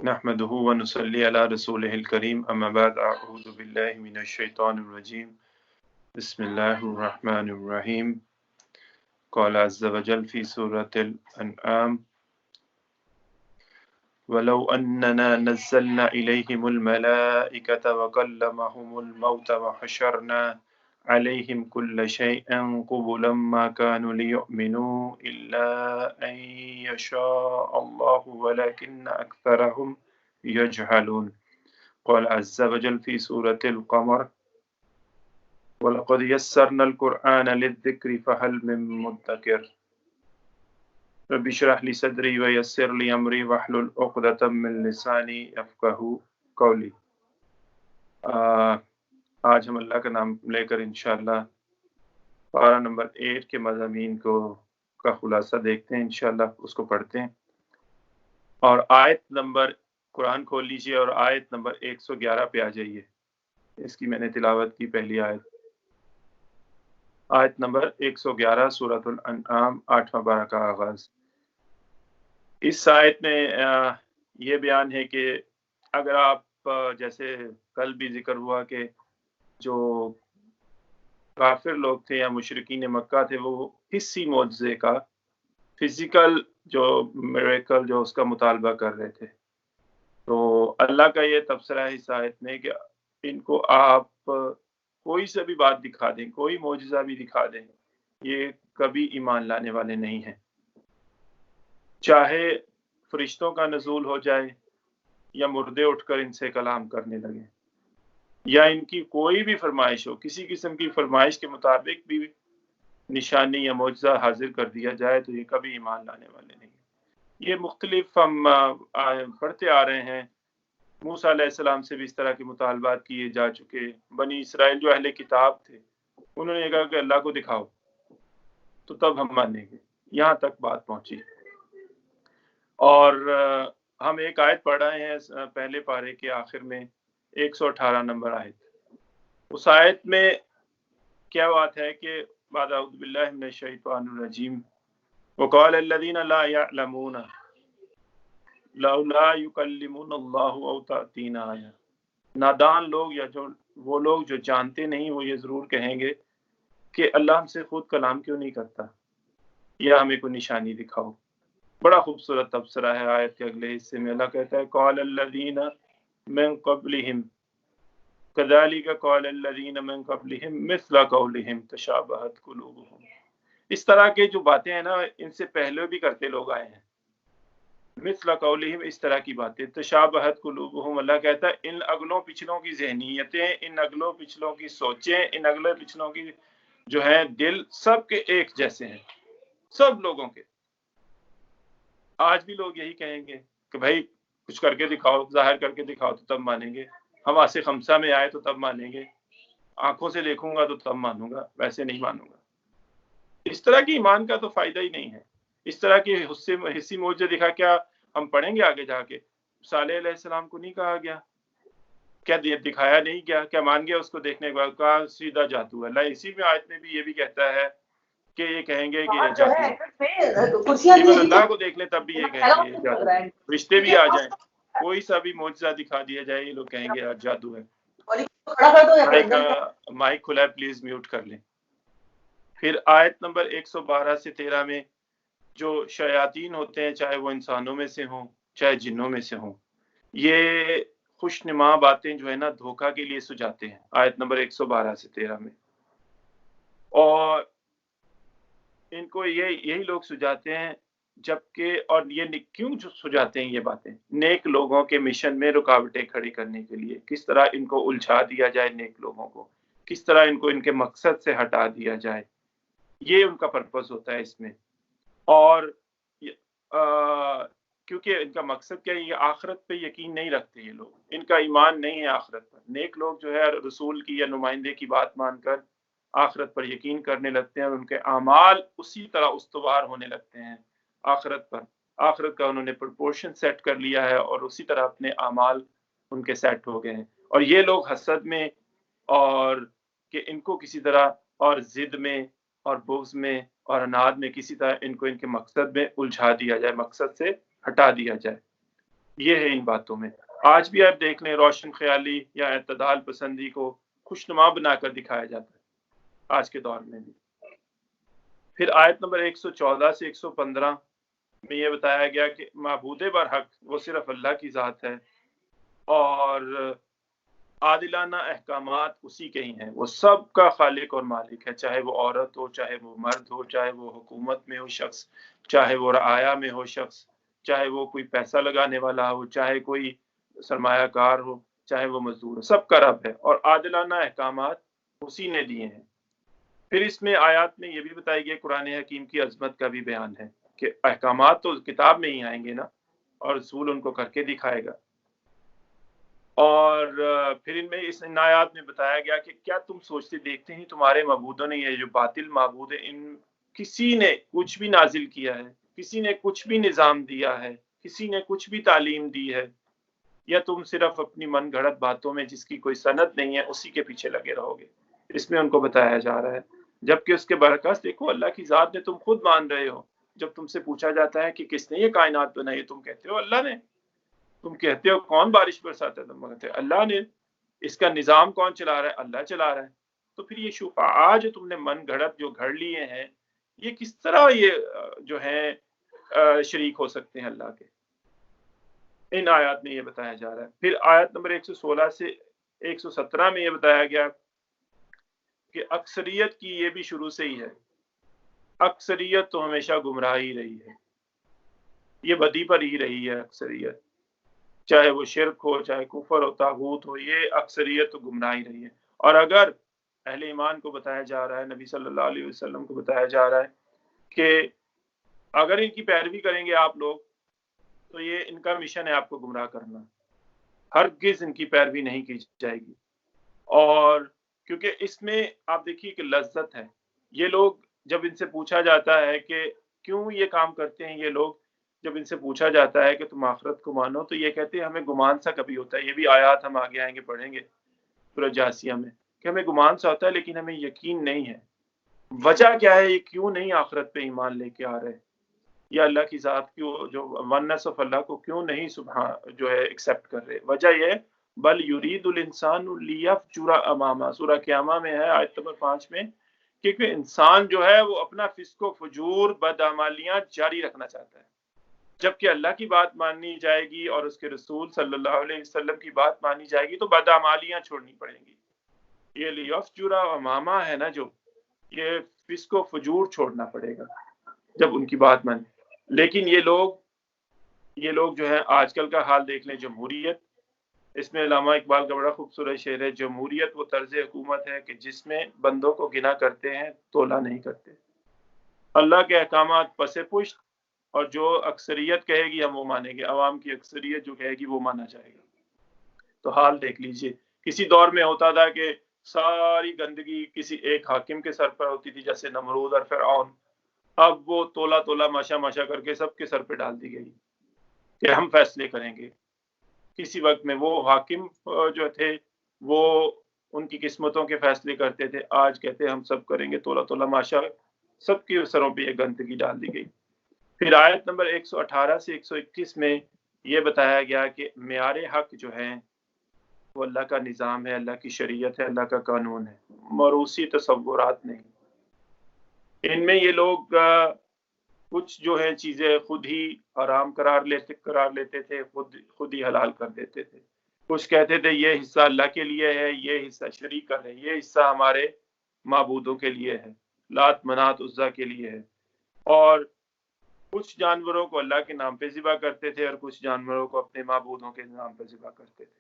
نحمده ونصلي على رسوله الكريم اما بعد اعوذ بالله من الشيطان الرجيم بسم الله الرحمن الرحيم قال عز وجل في سورة الأنعام ولو أننا نزلنا إليهم الملائكة وكلمهم الموت وحشرنا عليهم كل شيء قبلا ما كانوا ليؤمنوا إلا أن يشاء الله ولكن أكثرهم يجهلون قال عز وجل في سورة القمر وَلَقَدْ يَسَّرْنَا الْقُرْآنَ لِلذِّكْرِ فَهَلْ مِن مُّدَّكِرٍ رب اشرح لي صدري ويسر لي أمري واحلل عقدة من لساني يفقهوا قولي۔ آج ہم اللہ کا نام لے کر انشاءاللہ پارہ نمبر 8 کے مضامین کا خلاصہ دیکھتے ہیں، انشاءاللہ اس کو پڑھتے ہیں۔ اور آیت نمبر قرآن کھول لیجئے اور آیت نمبر 111 پہ آ جائیے۔ اس کی میں نے تلاوت کی پہلی آیت نمبر 111 سورۃ الانعام 8واں پارہ کا آغاز۔ اس آیت میں یہ بیان ہے کہ اگر آپ جیسے کل بھی ذکر ہوا کہ جو کافر لوگ تھے یا مشرکین مکہ تھے وہ حسی معجزے کا فزیکل جو میریکل جو اس کا مطالبہ کر رہے تھے، تو اللہ کا یہ تبصرہ ہے اس آیت میں کہ ان کو آپ کوئی سے بھی بات دکھا دیں، کوئی معجزہ بھی دکھا دیں، یہ کبھی ایمان لانے والے نہیں ہیں۔ چاہے فرشتوں کا نزول ہو جائے یا مردے اٹھ کر ان سے کلام کرنے لگے یا ان کی کوئی بھی فرمائش ہو، کسی قسم کی فرمائش کے مطابق بھی نشانی یا معجزہ حاضر کر دیا جائے تو یہ کبھی ایمان لانے والے نہیں ہیں۔ یہ مختلف ہم پڑھتے آ رہے ہیں، موسیٰ علیہ السلام سے بھی اس طرح کے مطالبات کیے جا چکے، بنی اسرائیل جو اہل کتاب تھے انہوں نے کہا کہ اللہ کو دکھاؤ تو تب ہم مانیں گے، یہاں تک بات پہنچی۔ اور ہم ایک آیت پڑھ رہے ہیں پہلے پارے کے آخر میں 118 نمبر آیت۔ اس آیت میں کیا بات ہے کہ بعد اعوذ باللہ من الشیطان الرجیم وقال الذین لا یعلمون لولا یکلمنا اللہ او تأتینا آیہ۔ نادان لوگ یا جو وہ لوگ جو جانتے نہیں وہ یہ ضرور کہیں گے کہ اللہ ہم سے خود کلام کیوں نہیں کرتا یا ہمیں کوئی نشانی دکھاؤ۔ بڑا خوبصورت تبصرہ ہے آیت کے اگلے حصے میں، اللہ کہتا ہے قال الذین من قبلہم کذالک قال الذین من قبلہم مثل قولہم تشابہت قلوبہم۔ اس طرح کے جو باتیں ہیں نا ان سے پہلے بھی کرتے لوگ آئے ہیں، مثل قولہم اس طرح کی باتیں، تشابہت قلوبہم، اللہ کہتا ہے ان اگلوں پچھلوں کی ذہنیتیں، ان اگلوں پچھلوں کی سوچیں، ان اگلوں پچھلوں کی جو ہیں دل سب کے ایک جیسے ہیں، سب لوگوں کے۔ آج بھی لوگ یہی کہیں گے کہ بھائی کچھ کر کے دکھاؤ، ظاہر کر کے دکھاؤ تو تب مانیں گے، حواس خمسہ میں آئے تو تب مانیں گے، آنکھوں سے دیکھوں گا تو تب مانوں گا، ویسے نہیں مانوں گا۔ اس طرح کی ایمان کا تو فائدہ ہی نہیں ہے۔ اس طرح کی حسی معجزے دکھا، کیا ہم پڑھیں گے آگے جا کے صالح علیہ السلام کو نہیں کہا گیا، کیا دکھایا نہیں گیا، کیا مان گیا اس کو دیکھنے کے بعد، کہا سیدھا جادو ہے۔ اللہ اسی میں آیت میں بھی یہ بھی کہتا ہے کہ یہ کہیں گے کہ یہ جادو ہے، ایون اللہ کو دیکھ لیں تب بھی یہ کہیں گے یہ جادو ہے، رشتے بھی آ جائیں کوئی سا بھی معجزہ دکھا دیا جائے یہ لوگ کہیں گے جادو ہے۔ مائک کھلا ہے، پلیز میوٹ کر لیں۔ پھر آیت نمبر 112 سے 13 میں جو شیاطین ہوتے ہیں، چاہے وہ انسانوں میں سے ہوں چاہے جنوں میں سے ہوں، یہ خوش نما باتیں جو ہے نا دھوکہ کے لیے سجاتے ہیں، آیت نمبر 112 سے 13 میں۔ اور ان کو یہی لوگ سجاتے ہیں جبکہ، اور یہ کیوں سجاتے ہیں یہ باتیں؟ نیک لوگوں کے مشن میں رکاوٹیں کھڑی کرنے کے لیے، کس طرح ان کو الجھا دیا جائے، نیک لوگوں کو کس طرح ان کو ان کے مقصد سے ہٹا دیا جائے، یہ ان کا پرپس ہوتا ہے اس میں۔ اور کیونکہ ان کا مقصد کیا ہے، یہ آخرت پہ یقین نہیں رکھتے، یہ لوگ، ان کا ایمان نہیں ہے آخرت پر۔ نیک لوگ جو ہے رسول کی یا نمائندے کی بات مان کر آخرت پر یقین کرنے لگتے ہیں اور ان کے اعمال اسی طرح استوار ہونے لگتے ہیں آخرت پر، آخرت کا انہوں نے پرپورشن سیٹ کر لیا ہے اور اسی طرح اپنے اعمال ان کے سیٹ ہو گئے ہیں۔ اور یہ لوگ حسد میں اور کہ ان کو کسی طرح اور ضد میں اور بغض میں اور اناد میں کسی طرح ان کو ان کے مقصد میں الجھا دیا جائے، مقصد سے ہٹا دیا جائے۔ یہ ہے ان باتوں میں۔ آج بھی آپ دیکھ لیں روشن خیالی یا اعتدال پسندی کو خوشنما بنا کر دکھایا جاتا ہے آج کے دور میں بھی۔ پھر آیت نمبر 114 سے 115 میں یہ بتایا گیا کہ معبود برحق وہ صرف اللہ کی ذات ہے اور عادلانہ احکامات اسی کے ہی ہیں، وہ سب کا خالق اور مالک ہے، چاہے وہ عورت ہو، چاہے وہ مرد ہو، چاہے وہ حکومت میں ہو شخص، چاہے وہ رعایا میں ہو شخص، چاہے وہ کوئی پیسہ لگانے والا ہو، چاہے کوئی سرمایہ کار ہو، چاہے وہ مزدور ہو، سب کا رب ہے اور عادلانہ احکامات اسی نے دیے ہیں۔ پھر اس میں آیات میں یہ بھی بتائی گئی قرآن حکیم کی عظمت کا بھی بیان ہے کہ احکامات تو کتاب میں ہی آئیں گے نا، اور رسول ان کو کر کے دکھائے گا۔ اور پھر ان آیات میں بتایا گیا کہ کیا تم سوچتے دیکھتے ہیں تمہارے معبودوں نے، یہ جو باطل معبود ہیں، ان کسی نے کچھ بھی نازل کیا ہے، کسی نے کچھ بھی نظام دیا ہے، کسی نے کچھ بھی تعلیم دی ہے، یا تم صرف اپنی من گھڑت باتوں میں جس کی کوئی سند نہیں ہے اسی کے پیچھے لگے رہو گے؟ اس میں ان کو بتایا جا رہا ہے، جبکہ اس کے برعکس دیکھو اللہ کی ذات نے تم خود مان رہے ہو۔ جب تم سے پوچھا جاتا ہے کہ کس نے یہ کائنات بنائی، تم کہتے ہو اللہ نے۔ تم کہتے ہو کون بارش برساتا ہے، تم کہتے ہو اللہ نے۔ اس کا نظام کون چلا رہا ہے، اللہ چلا رہا ہے۔ تو پھر یہ شفعاء جو تم نے من گھڑت جو گھڑ لیے ہیں، یہ کس طرح یہ جو ہیں شریک ہو سکتے ہیں اللہ کے؟ ان آیات میں یہ بتایا جا رہا ہے۔ پھر آیت نمبر 116 سے 117 میں یہ بتایا گیا کہ اکثریت کی یہ بھی شروع سے ہی ہے، اکثریت تو ہمیشہ گمراہ ہی رہی ہے، یہ بدی پر ہی رہی ہے اکثریت، چاہے وہ شرک ہو، چاہے کفر ہو، طاغوت ہو، یہ اکثریت تو گمراہی رہی ہے۔ اور اگر اہل ایمان کو بتایا جا رہا ہے، نبی صلی اللہ علیہ وسلم کو بتایا جا رہا ہے کہ اگر ان کی پیروی کریں گے آپ لوگ تو یہ ان کا مشن ہے آپ کو گمراہ کرنا، ہرگز ان کی پیروی نہیں کی جائے گی۔ اور کیونکہ اس میں آپ دیکھیے کہ لذت ہے، یہ لوگ جب ان سے پوچھا جاتا ہے کہ کیوں یہ کام کرتے ہیں یہ لوگ، جب ان سے پوچھا جاتا ہے کہ تم آخرت کو مانو تو یہ کہتے ہیں ہمیں گمان سا کبھی ہوتا ہے۔ یہ بھی آیات ہم آگے آئیں گے پڑھیں گے سورہ جاسیہ میں کہ ہمیں گمان سا ہوتا ہے لیکن ہمیں یقین نہیں ہے۔ وجہ کیا ہے، یہ کیوں نہیں آخرت پہ ایمان لے کے آ رہے، یا اللہ کی ذات کی جو ونس آف اللہ کو کیوں نہیں سبحان جو ہے ایکسیپٹ کر رہے؟ وجہ یہ ہے بل یرید الانسان لیفجر امامہ، سورہ قیامہ میں ہے آیت نمبر 5 میں، کیونکہ انسان جو ہے وہ اپنا فسق و فجور بدعمالیاں جاری رکھنا چاہتا ہے، جبکہ اللہ کی بات ماننی جائے گی اور اس کے رسول صلی اللہ علیہ وسلم کی بات مانی جائے گی تو بدعمالیاں چھوڑنی پڑیں گی۔ یہ لیفجر امامہ ہے نا، جو یہ فسق و فجور چھوڑنا پڑے گا جب ان کی بات مانی۔ لیکن یہ لوگ جو ہے آج کل کا حال دیکھ لیں، جمہوریت، اس میں علامہ اقبال کا بڑا خوبصورت شعر ہے، جمہوریت وہ طرز حکومت ہے کہ جس میں بندوں کو گنا کرتے ہیں تولا نہیں کرتے، اللہ کے احکامات پس پشت، اور جو اکثریت کہے گی ہم وہ مانیں گے، عوام کی اکثریت جو کہے گی وہ مانا جائے گا۔ تو حال دیکھ لیجئے، کسی دور میں ہوتا تھا کہ ساری گندگی کسی ایک حاکم کے سر پر ہوتی تھی جیسے نمرود اور فرعون، اب وہ تولا تولا ماشا ماشا کر کے سب کے سر پہ ڈال دی گئی کہ ہم فیصلے کریں گے۔ کسی وقت میں وہ حاکم جو تھے وہ ان کی قسمتوں کے فیصلے کرتے تھے، آج کہتے ہیں ہم سب کریں گے تولا تولا ماشا، سب کے سروں پہ یہ گندگی ڈال دی گئی۔ پھر آیت نمبر 118 سے 121 میں یہ بتایا گیا کہ معیار حق جو ہے وہ اللہ کا نظام ہے، اللہ کی شریعت ہے، اللہ کا قانون ہے، موروثی تصورات نہیں۔ ان میں یہ لوگ کچھ جو ہے چیزیں خود ہی حرام قرار لیتے تھے، خود ہی حلال کر دیتے تھے۔ کچھ کہتے تھے یہ حصہ اللہ کے لیے ہے، یہ حصہ شریک کر ہے، یہ حصہ ہمارے معبودوں کے لیے ہے، لات منات عزا کے لیے ہے۔ اور کچھ جانوروں کو اللہ کے نام پہ ذبح کرتے تھے اور کچھ جانوروں کو اپنے معبودوں کے نام پہ ذبح کرتے تھے۔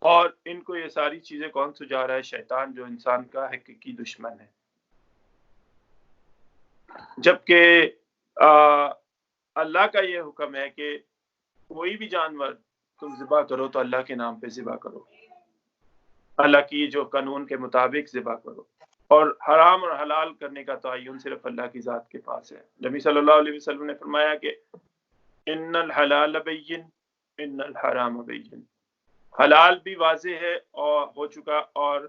اور ان کو یہ ساری چیزیں کون سجا رہا ہے؟ شیطان، جو انسان کا حقیقی دشمن ہے۔ جبکہ اللہ کا یہ حکم ہے کہ کوئی بھی جانور تم ذبح کرو تو اللہ کے نام پہ ذبح کرو، اللہ کی جو قانون کے مطابق ذبح کرو، اور حرام اور حلال کرنے کا تعین صرف اللہ کی ذات کے پاس ہے۔ نبی صلی اللہ علیہ وسلم نے فرمایا کہ ان الحلال بین ان الحرام بین، حلال بھی واضح ہے اور ہو چکا اور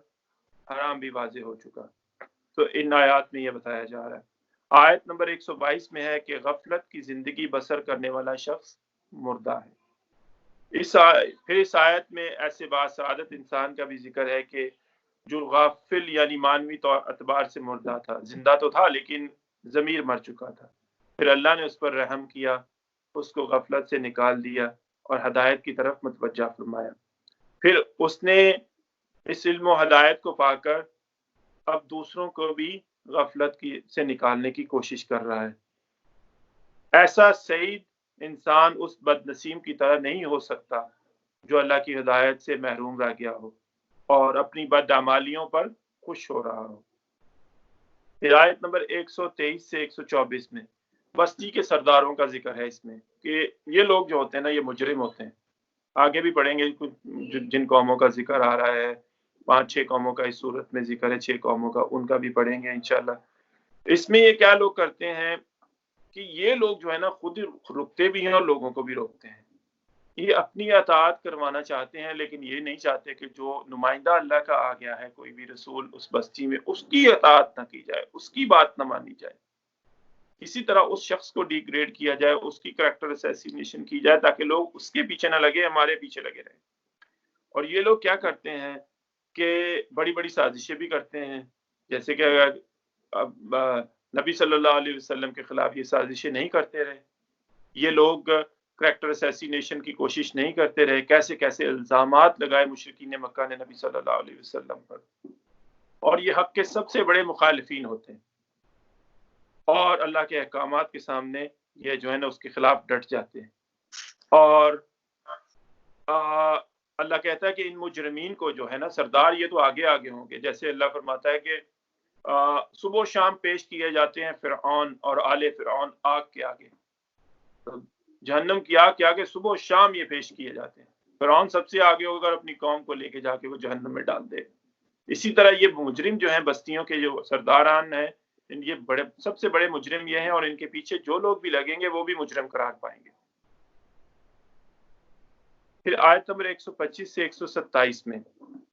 حرام بھی واضح ہو چکا۔ تو ان آیات میں یہ بتایا جا رہا ہے۔ آیت نمبر 122 میں ہے کہ غفلت کی زندگی بسر کرنے والا شخص مردہ ہے۔ پھر اس آیت میں ایسے باسعادت انسان کا بھی ذکر ہے کہ جو غافل یعنی مانوی طور اعتبار سے مردہ تھا، زندہ تو تھا لیکن ضمیر مر چکا تھا، پھر اللہ نے اس پر رحم کیا، اس کو غفلت سے نکال دیا اور ہدایت کی طرف متوجہ فرمایا۔ پھر اس نے اس علم و ہدایت کو پا کر اب دوسروں کو بھی غفلت سے نکالنے کی کوشش کر رہا ہے۔ ایسا سعید انسان اس بد نصیب کی طرح نہیں ہو سکتا جو اللہ کی ہدایت سے محروم رہ گیا ہو اور اپنی بدعمالیوں پر خوش ہو رہا ہو۔ پھر آیت نمبر 123 سے 124 میں بستی کے سرداروں کا ذکر ہے اس میں کہ یہ لوگ جو ہوتے ہیں نا، یہ مجرم ہوتے ہیں۔ آگے بھی پڑھیں گے جن قوموں کا ذکر آ رہا ہے، 5-6 قوموں کا اس صورت میں ذکر ہے، 6 قوموں کا، ان کا بھی پڑھیں گے انشاءاللہ۔ اس میں یہ کیا لوگ کرتے ہیں کہ یہ لوگ جو ہے نا خود رکتے بھی ہیں اور لوگوں کو بھی روکتے ہیں۔ یہ اپنی اطاعت کروانا چاہتے ہیں لیکن یہ نہیں چاہتے کہ جو نمائندہ اللہ کا آ گیا ہے، کوئی بھی رسول اس بستی میں، اس کی اطاعت نہ کی جائے، اس کی بات نہ مانی جائے، اسی طرح اس شخص کو ڈیگریڈ کیا جائے، اس کی کریکٹر اسیسینیشن کی جائے تاکہ لوگ اس کے پیچھے نہ لگے، ہمارے پیچھے لگے رہیں۔ اور یہ لوگ کیا کرتے ہیں کہ بڑی بڑی سازشیں بھی کرتے ہیں، جیسے کہ اب نبی صلی اللہ علیہ وسلم کے خلاف یہ سازشیں نہیں کرتے رہے، یہ لوگ کریکٹر اسیسینیشن کی کوشش نہیں کرتے رہے، کیسے کیسے الزامات لگائے مشرکین مکہ نے نبی صلی اللہ علیہ وسلم پر، اور یہ حق کے سب سے بڑے مخالفین ہوتے ہیں اور اللہ کے احکامات کے سامنے یہ جو ہے نا اس کے خلاف ڈٹ جاتے ہیں۔ اور اللہ کہتا ہے کہ ان مجرمین کو جو ہے نا سردار یہ تو آگے آگے ہوں گے، جیسے اللہ فرماتا ہے کہ صبح و شام پیش کیے جاتے ہیں فرعون اور آل فرعون آگ کے آگے، جہنم کی آگ کے آگے صبح و شام یہ پیش کیے جاتے ہیں۔ فرعون سب سے آگے ہو کر اپنی قوم کو لے کے جا کے وہ جہنم میں ڈال دے۔ اسی طرح یہ مجرم جو ہیں بستیوں کے جو سرداران ہیں، یہ سب سے بڑے مجرم یہ ہیں، اور ان کے پیچھے جو لوگ بھی لگیں گے وہ بھی مجرم قرار پائیں گے۔ پھر آیت نمبر 125 سے 127 میں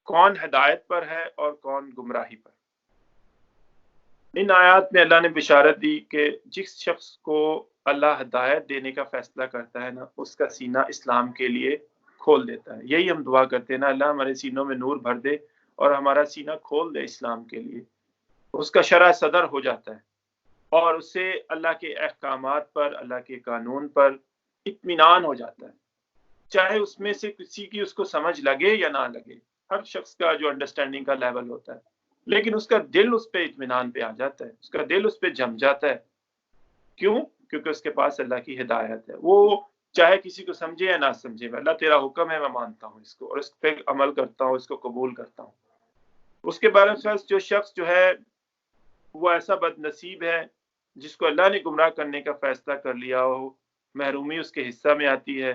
کون ہدایت پر ہے اور کون گمراہی پر۔ ان آیات میں اللہ نے بشارت دی کہ جس شخص کو اللہ ہدایت دینے کا فیصلہ کرتا ہے نا، اس کا سینہ اسلام کے لیے کھول دیتا ہے۔ یہی ہم دعا کرتے ہیں نا، اللہ ہمارے سینوں میں نور بھر دے اور ہمارا سینہ کھول دے اسلام کے لیے، اس کا شرح صدر ہو جاتا ہے اور اس سے اللہ کے احکامات پر، اللہ کے قانون پر اطمینان ہو جاتا ہے، چاہے اس میں سے کسی کی اس کو سمجھ لگے یا نہ لگے۔ ہر شخص کا جو انڈرسٹینڈنگ کا لیول ہوتا ہے، لیکن اس کا دل اس پہ اطمینان پہ آ جاتا ہے، اس کا دل اس پہ جم جاتا ہے۔ کیوں؟ کیونکہ اس کے پاس اللہ کی ہدایت ہے، وہ چاہے کسی کو سمجھے یا نہ سمجھے، اللہ تیرا حکم ہے، میں مانتا ہوں اس کو اور اس پہ عمل کرتا ہوں، اس کو قبول کرتا ہوں۔ اس کے برعکس جو شخص جو ہے وہ ایسا بد نصیب ہے جس کو اللہ نے گمراہ کرنے کا فیصلہ کر لیا ہو، محرومی اس کے حصہ میں آتی ہے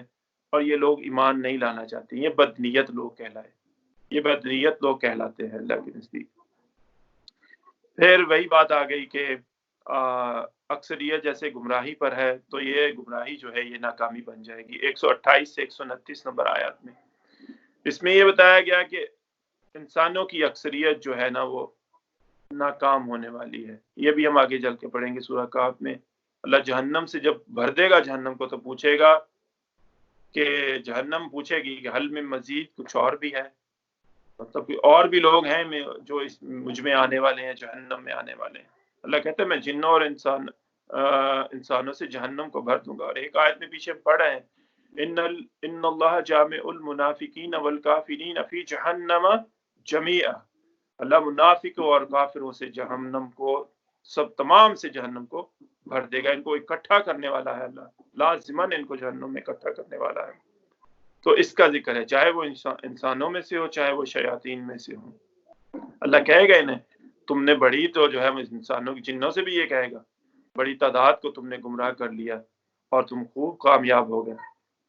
اور یہ لوگ ایمان نہیں لانا چاہتے، یہ بدنیت لوگ کہلائے، یہ بدنیت لوگ کہلاتے ہیں اللہ کے نزدیک۔ پھر وہی بات آ گئی کہ اکثریت جیسے گمراہی پر ہے تو یہ گمراہی جو ہے یہ ناکامی بن جائے گی۔ 128 سے 129 نمبر آیات میں اس میں یہ بتایا گیا کہ انسانوں کی اکثریت جو ہے نا وہ ناکام ہونے والی ہے۔ یہ بھی ہم آگے چل کے پڑھیں گے سورہ کہف میں۔ اللہ جہنم سے جب بھر دے گا جہنم کو تو پوچھے گا کہ جہنم پوچھے گی کہ حل میں مزید کچھ اور بھی ہے، مطلب کہ اور بھی لوگ ہیں جو اس مجھ میں آنے والے ہیں، جہنم میں آنے والے ہیں۔ اللہ کہتا ہے میں جنوں اور انسانوں سے جہنم کو بھر دوں گا۔ اور ایک آیت میں پیچھے پڑھ رہے ہیں ان اللہ جامع المنافقین والکافرین فی جہنم جمیعا، اللہ منافقوں اور کافروں سے جہنم کو تمام سے جہنم کو بھر دے گا، ان کو اکٹھا کرنے والا ہے اللہ، لازماً ان کو جہنم میں اکٹھا کرنے والا ہے۔ تو اس کا ذکر ہے، چاہے وہ انسانوں میں سے ہو چاہے وہ شیاطین میں سے ہو۔ اللہ کہے گا انہیں تم نے بڑی تو جو ہے انسانوں کی، جنوں سے بھی یہ کہے گا بڑی تعداد کو تم نے گمراہ کر لیا اور تم خوب کامیاب ہو گئے۔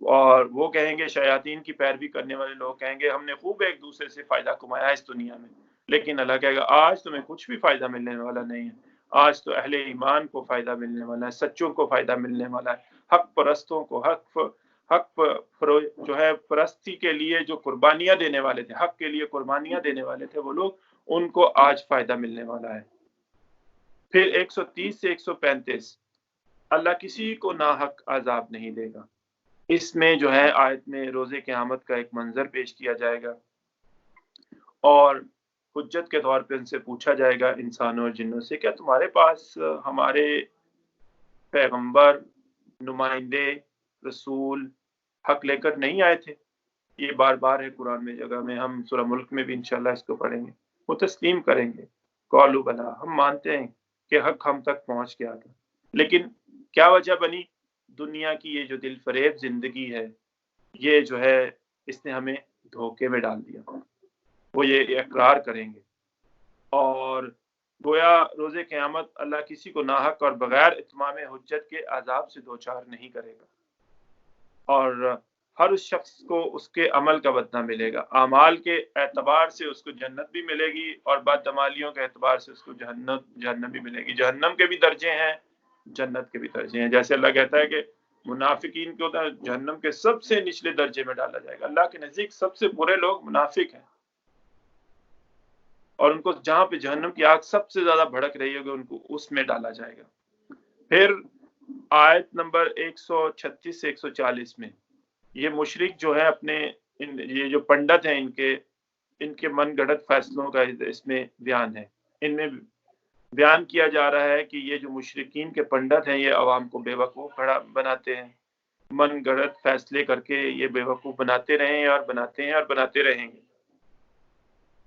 اور وہ کہیں گے، شیاطین کی پیروی کرنے والے لوگ کہیں گے ہم نے خوب ایک دوسرے سے فائدہ کمایا اس دنیا میں، لیکن اللہ کہے گا آج تمہیں کچھ بھی فائدہ ملنے والا نہیں ہے، آج تو اہل ایمان کو فائدہ ملنے والا ہے، سچوں کو فائدہ ملنے والا ہے، حق پرستوں کو، حق جو ہے پرستی کے لیے جو قربانیاں دینے والے تھے، حق کے لیے قربانیاں دینے والے تھے وہ لوگ، ان کو آج فائدہ ملنے والا ہے۔ پھر 130 سے 135 اللہ کسی کو ناحق عذاب نہیں دے گا اس میں جو ہے آیت میں روز قیامت کا ایک منظر پیش کیا جائے گا اور حجت کے طور پہ ان سے پوچھا جائے گا انسانوں اور جنوں سے، کیا تمہارے پاس ہمارے پیغمبر، نمائندے، رسول حق لے کر نہیں آئے تھے؟ یہ بار بار ہے قرآن میں جگہ میں، ہم سورہ ملک میں بھی انشاءاللہ اس کو پڑھیں گے۔ وہ تسلیم کریں گے، قالوا بلا، ہم مانتے ہیں کہ حق ہم تک پہنچ گیا تھا، لیکن کیا وجہ بنی؟ دنیا کی یہ جو دل فریب زندگی ہے، یہ جو ہے اس نے ہمیں دھوکے میں ڈال دیا۔ وہ یہ اقرار کریں گے اور گویا روز قیامت اللہ کسی کو ناحق اور بغیر اتمام حجت کے عذاب سے دوچار نہیں کرے گا، اور ہر اس شخص کو اس کے عمل کا بدلہ ملے گا۔ اعمال کے اعتبار سے اس کو جنت بھی ملے گی اور بدعمالیوں کے اعتبار سے اس کو جہنم بھی ملے گی۔ جہنم کے بھی درجے ہیں، جنت کے بھی درجے ہیں۔ جیسے اللہ کہتا ہے کہ منافقین کو جہنم کے سب سے نچلے درجے میں ڈالا جائے گا۔ اللہ کے نزدیک سب سے برے لوگ منافق ہیں، اور ان کو جہاں پہ جہنم کی آگ سب سے زیادہ بھڑک رہی ہوگی ان کو اس میں ڈالا جائے گا۔ پھر آیت نمبر 136 سے 140 میں یہ مشرک جو ہے اپنے یہ جو پنڈت ہیں ان کے من گھڑت فیصلوں کا اس میں بیان ہے۔ ان میں بیان کیا جا رہا ہے کہ یہ جو مشرکین کے پنڈت ہیں یہ عوام کو بے وقوف بناتے ہیں، من گھڑت فیصلے کر کے یہ بے وقوف بناتے رہے ہیں اور بناتے ہیں اور بناتے رہیں گے۔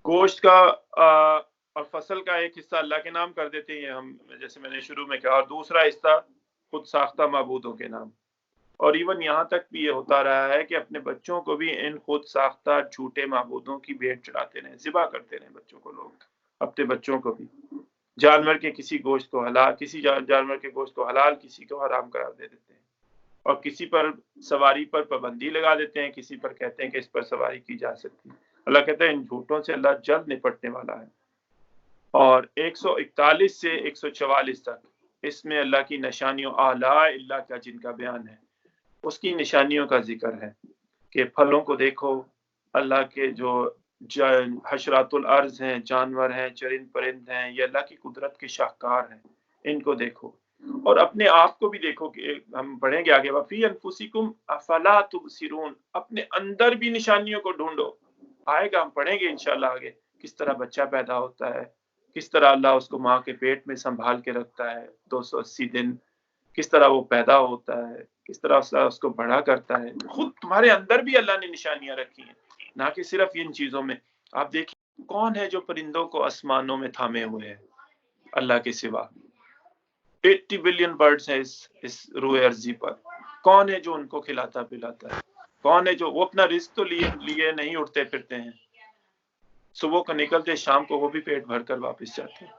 گوشت کا اور فصل کا ایک حصہ اللہ کے نام کر دیتے ہیں ہم، جیسے میں نے شروع میں کہا، اور دوسرا حصہ خود ساختہ معبودوں کے نام۔ اور ایون یہاں تک بھی یہ ہوتا رہا ہے کہ اپنے بچوں کو بھی ان خود ساختہ جھوٹے معبودوں کی بھیٹ چڑھاتے رہے، ذبح کرتے رہے بچوں کو، لوگ اپنے بچوں کو بھی جانور کے کسی گوشت کو حلال، کسی جانور کے گوشت کو حلال، کسی کو حرام قرار دے دیتے ہیں، اور کسی پر سواری پر پابندی لگا دیتے ہیں، کسی پر کہتے ہیں کہ اس پر سواری کی جا سکتی۔ اللہ کہتا ہے ان جھوٹوں سے اللہ جلد نپٹنے والا ہے۔ اور 141 سے 144 تک اس میں اللہ کی نشانیوں، اعلیٰ اللہ کا جن کا بیان ہے، اس کی نشانیوں کا ذکر ہے کہ پھلوں کو دیکھو، اللہ کے جو حشرات الارض ہیں، جانور ہیں، چرند پرند ہیں، یہ اللہ کی قدرت کے شاہکار ہیں، ان کو دیکھو، اور اپنے آپ کو بھی دیکھو کہ ہم پڑھیں گے آگے، وفی انفسکم افلا تبصرون، اپنے اندر بھی نشانیوں کو ڈھونڈو۔ آئے گا، ہم پڑھیں گے انشاءاللہ آگے کس طرح بچہ پیدا ہوتا ہے، کس طرح اللہ اس کو ماں کے پیٹ میں سنبھال کے رکھتا ہے 280 دن، کس طرح وہ پیدا ہوتا ہے، کس طرح اس کو بڑا کرتا ہے۔ خود تمہارے اندر بھی اللہ نے نشانیاں رکھی ہیں، نہ کہ صرف ان چیزوں میں۔ آپ دیکھیں کون ہے جو پرندوں کو آسمانوں میں تھامے ہوئے ہے اللہ کے سوا؟ 80 بلین برڈز ہیں اس روئے ارضی پر، کون ہے جو ان کو کھلاتا پلاتا ہے؟ کون ہے جو وہ اپنا رزق تو لیے نہیں اٹھتے پھرتے ہیں، صبح کو نکلتے شام کو وہ بھی پیٹ بھر کر واپس جاتے ہیں۔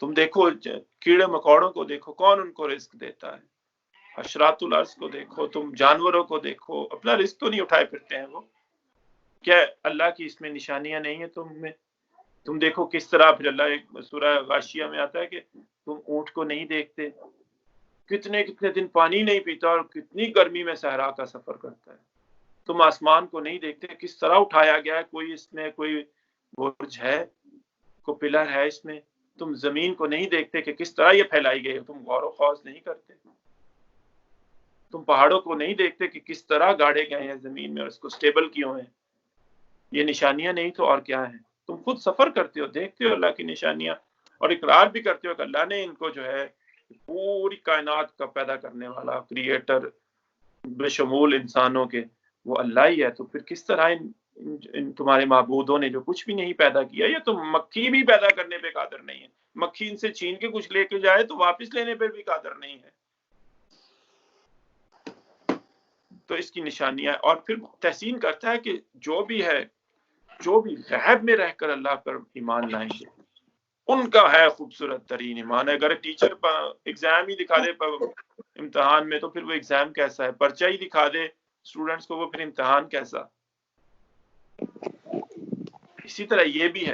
تم دیکھو کیڑے مکوڑوں کو دیکھو، کون ان کو رزق دیتا ہے؟ حشرات الارض کو دیکھو، تم جانوروں کو دیکھو، اپنا رزق تو نہیں اٹھائے پھرتے ہیں وہ؟ کیا اللہ کی اس میں نشانیاں نہیں ہیں تم میں؟ تم دیکھو کس طرح، پھر اللہ ایک سورہ غاشیہ میں آتا ہے کہ تم اونٹ کو نہیں دیکھتے، کتنے دن پانی نہیں پیتا اور کتنی گرمی میں صحرا کا سفر کرتا ہے۔ تم آسمان کو نہیں دیکھتے، کس طرح اٹھایا گیا ہے، کوئی اس میں کوئی برج ہے، کوئی پلر ہے اس میں؟ تم زمین کو نہیں دیکھتے کہ کس طرح یہ پھیلائی گئی ہے، تم غور و خوض نہیں کرتے؟ تم پہاڑوں کو نہیں دیکھتے کہ کس طرح گاڑے گئے ہیں زمین میں اور اس کو سٹیبل کیوں ہیں؟ یہ نشانیاں نہیں تو اور کیا ہیں؟ تم خود سفر کرتے ہو، دیکھتے ہو اللہ کی نشانیاں، اور اقرار بھی کرتے ہو کہ اللہ نے ان کو جو ہے پوری کائنات کا پیدا کرنے والا کریٹر بشمول انسانوں کے وہ اللہ ہی ہے۔ تو پھر کس طرح ان تمہارے معبودوں نے جو کچھ بھی نہیں پیدا کیا، یہ تو مکھی بھی پیدا کرنے پہ قادر نہیں ہے، مکھی ان سے چھین کے کچھ لے کے جائے تو واپس لینے پہ بھی قادر نہیں ہے۔ تو اس کی نشانیاں، اور پھر تحسین کرتا ہے کہ جو بھی ہے، جو بھی غیب میں رہ کر اللہ پر ایمان لائیں گے ان کا ہے خوبصورت ترین ایمان ہے۔ اگر ٹیچر ایگزام ہی دکھا دے امتحان میں تو پھر وہ ایگزام کیسا ہے؟ پرچہ ہی دکھا دے اسٹوڈنٹس کو وہ پھر امتحان کیسا؟ اسی طرح یہ بھی ہے،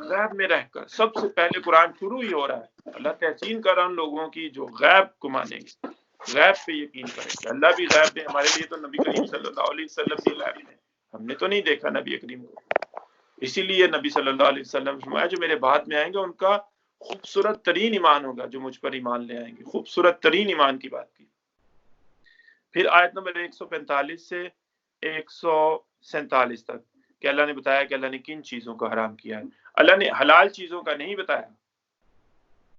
غیب میں رہ کر سب سے پہلے قرآن شروع ہی ہو رہا ہے، اللہ تحسین کر رہا ان لوگوں کی جو غیب کو مانیں گے، غیب پہ یقین کریں گے۔ اللہ بھی غیب ہے، ہمارے لیے تو نبی کریم صلی اللہ علیہ وسلم بھی غیب ہے، ہم نے تو نہیں دیکھا نبی کریم کو، اسی لیے نبی صلی اللہ علیہ وسلم فرمایا جو میرے بعد میں آئیں گے ان کا خوبصورت ترین ایمان ہوگا جو مجھ پر ایمان لے آئیں گے، خوبصورت ترین ایمان کی بات کی۔ پھر آیت نمبر 145 سے 147 تک کہ اللہ نے بتایا کہ اللہ نے کن چیزوں کو حرام کیا ہے. اللہ نے حلال چیزوں کا نہیں بتایا،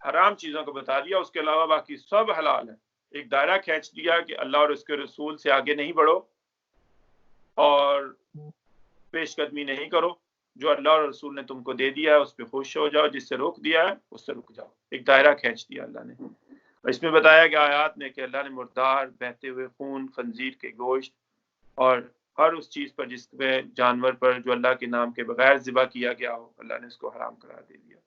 حرام چیزوں کو بتا دیا، اس کے علاوہ باقی سب حلال ہے. ایک دائرہ کھینچ دیا کہ اللہ اور اس کے رسول سے آگے نہیں بڑھو اور پیش قدمی نہیں کرو، جو اللہ اور رسول نے تم کو دے دیا ہے اس پہ خوش ہو جاؤ، جس سے روک دیا ہے اس سے رک جاؤ. ایک دائرہ کھینچ دیا اللہ نے. اس میں بتایا گیا آیات میں کہ اللہ نے مردار، بہتے ہوئے خون، خنزیر کے گوشت اور ہر اس چیز پر جس میں جانور پر جو اللہ کے نام کے بغیر ذبح کیا گیا ہو، اللہ نے اس کو حرام قرار دے دیا.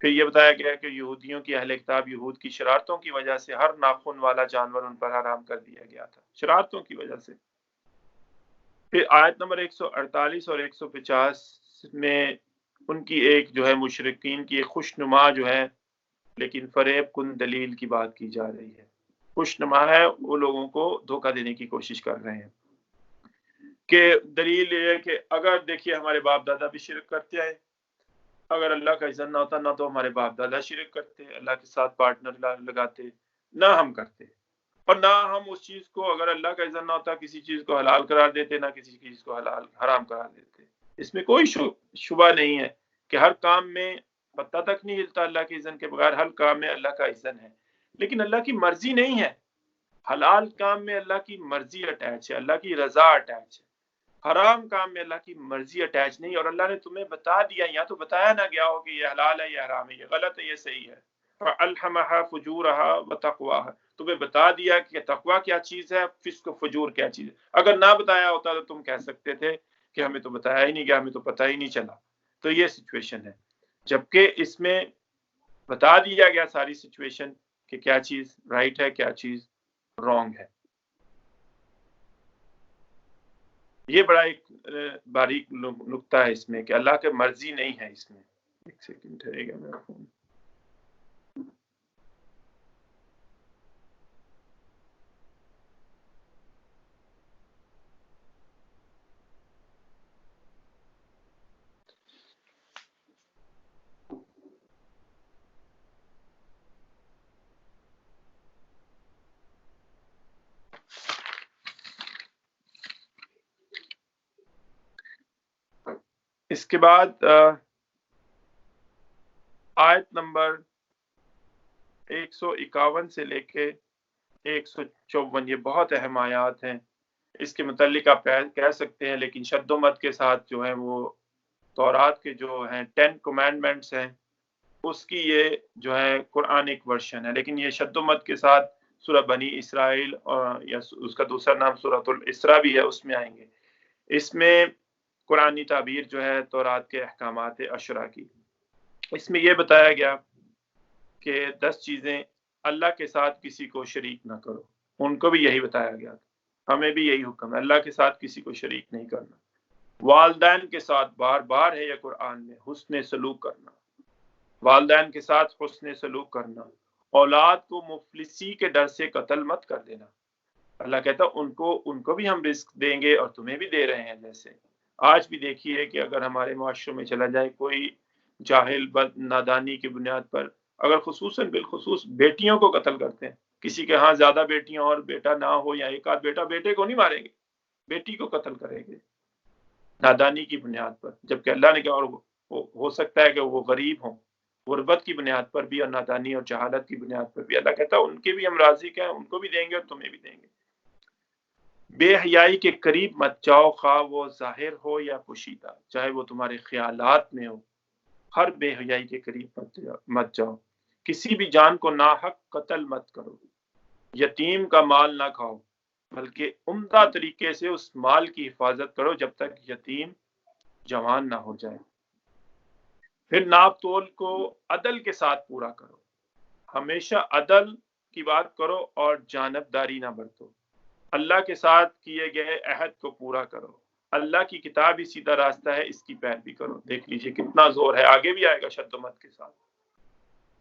پھر یہ بتایا گیا کہ یہودیوں کی اہل کتاب یہود کی شرارتوں کی وجہ سے ہر ناخن والا جانور ان پر حرام کر دیا گیا تھا، شرارتوں کی وجہ سے. پھر آیت نمبر 148 اور 150 میں ان کی ایک جو ہے مشرکین کی ایک خوشنما جو ہے لیکن فریب کن دلیل کی بات کی جا رہی ہے. خوشنما ہے، وہ لوگوں کو دھوکہ دینے کی کوشش کر رہے ہیں کہ دلیل یہ ہے کہ اگر دیکھیے ہمارے باپ دادا بھی شرک کرتے ہیں، اگر اللہ کا اذن نہ ہوتا نہ تو ہمارے باپ دادا شرک کرتے، اللہ کے ساتھ پارٹنر لگاتے، نہ ہم کرتے، اور نہ ہم اس چیز کو اگر اللہ کا اذن نہ ہوتا کسی چیز کو حلال قرار دیتے، نہ کسی چیز کو حرام قرار دیتے. اس میں کوئی شبہ نہیں ہے کہ ہر کام میں پتہ تک نہیں ہلتا اللہ کے اذن کے بغیر، ہر کام میں اللہ کا اذن ہے، لیکن اللہ کی مرضی نہیں ہے. حلال کام میں اللہ کی مرضی اٹیچ ہے، اللہ کی رضا اٹیچ ہے. حرام کام میں اللہ کی مرضی اٹیچ نہیں، اور اللہ نے تمہیں بتا دیا، یا تو بتایا نہ گیا ہو کہ یہ حلال ہے، یہ حرام ہے، یہ غلط ہے، یہ صحیح ہے. فَأَلْهَمَهَا فُجُورَهَا وَتَقْوَاهَا، تمہیں بتا دیا کہ تقوی کیا چیز ہے، فسق و فجور کیا چیز ہے. اگر نہ بتایا ہوتا تو تم کہہ سکتے تھے کہ ہمیں تو بتایا ہی نہیں گیا، ہمیں تو پتہ ہی نہیں چلا. تو یہ سچویشن ہے، جبکہ اس میں بتا دیا گیا ساری سچویشن کہ کیا چیز رائٹ ہے، کیا چیز رانگ ہے. یہ بڑا ایک باریک نقطہ ہے اس میں کہ اللہ کی مرضی نہیں ہے اس میں. ایک سیکنڈ ٹھہرے گا میرا فون. اس کے بعد آیت نمبر 151 سے لے کے 154، یہ بہت اہم آیات ہیں. اس کے متعلق آپ کہہ سکتے ہیں، لیکن شد و مد کے ساتھ جو ہیں وہ تورات کے جو ہیں 10 کمانڈمنٹس ہیں اس کی یہ جو ہے قرآنک ورشن ہے، لیکن یہ شد و مد کے ساتھ سورہ بنی اسرائیل اور یا اس کا دوسرا نام سورۃ الاسراء بھی ہے، اس میں آئیں گے. اس میں قرآنی تعبیر جو ہے تورات کے احکامات عشرہ کی. اس میں یہ بتایا گیا کہ 10 چیزیں اللہ کے ساتھ کسی کو شریک نہ کرو. ان کو بھی یہی بتایا گیا تھا، ہمیں بھی یہی حکم ہے، اللہ کے ساتھ کسی کو شریک نہیں کرنا. والدین کے ساتھ بار بار ہے یہ قرآن میں حسن سلوک کرنا، والدین کے ساتھ حسن سلوک کرنا. اولاد کو مفلسی کے ڈر سے قتل مت کر دینا. اللہ کہتا ان کو بھی ہم رزق دیں گے اور تمہیں بھی دے رہے ہیں. جیسے آج بھی دیکھیے کہ اگر ہمارے معاشروں میں چلا جائے کوئی جاہل بد نادانی کی بنیاد پر اگر خصوصاً بالخصوص بیٹیوں کو قتل کرتے ہیں، کسی کے ہاں زیادہ بیٹیاں اور بیٹا نہ ہو یا ایک آدھ بیٹا، بیٹے کو نہیں ماریں گے، بیٹی کو قتل کریں گے نادانی کی بنیاد پر. جبکہ اللہ نے کہا اور ہو سکتا ہے کہ وہ غریب ہوں، غربت کی بنیاد پر بھی اور نادانی اور جہالت کی بنیاد پر بھی. اللہ کہتا ہے ان کے بھی ہم راضی ہیں، ان کو بھی دیں گے اور تمہیں بھی دیں گے. بے حیائی کے قریب مت جاؤ، خواہ وہ ظاہر ہو یا پوشیدہ، چاہے وہ تمہارے خیالات میں ہو. ہر بے حیائی کے قریب مت جاؤ. کسی بھی جان کو ناحق قتل مت کرو. یتیم کا مال نہ کھاؤ، بلکہ عمدہ طریقے سے اس مال کی حفاظت کرو جب تک یتیم جوان نہ ہو جائے. پھر ناپ تول کو عدل کے ساتھ پورا کرو. ہمیشہ عدل کی بات کرو اور جانبداری نہ برتو. اللہ کے ساتھ کیے گئے عہد کو پورا کرو. اللہ کی کتاب ہی سیدھا راستہ ہے، اس کی پیروی کرو. دیکھ لیجئے کتنا زور ہے، آگے بھی آئے گا شد و مت کے ساتھ.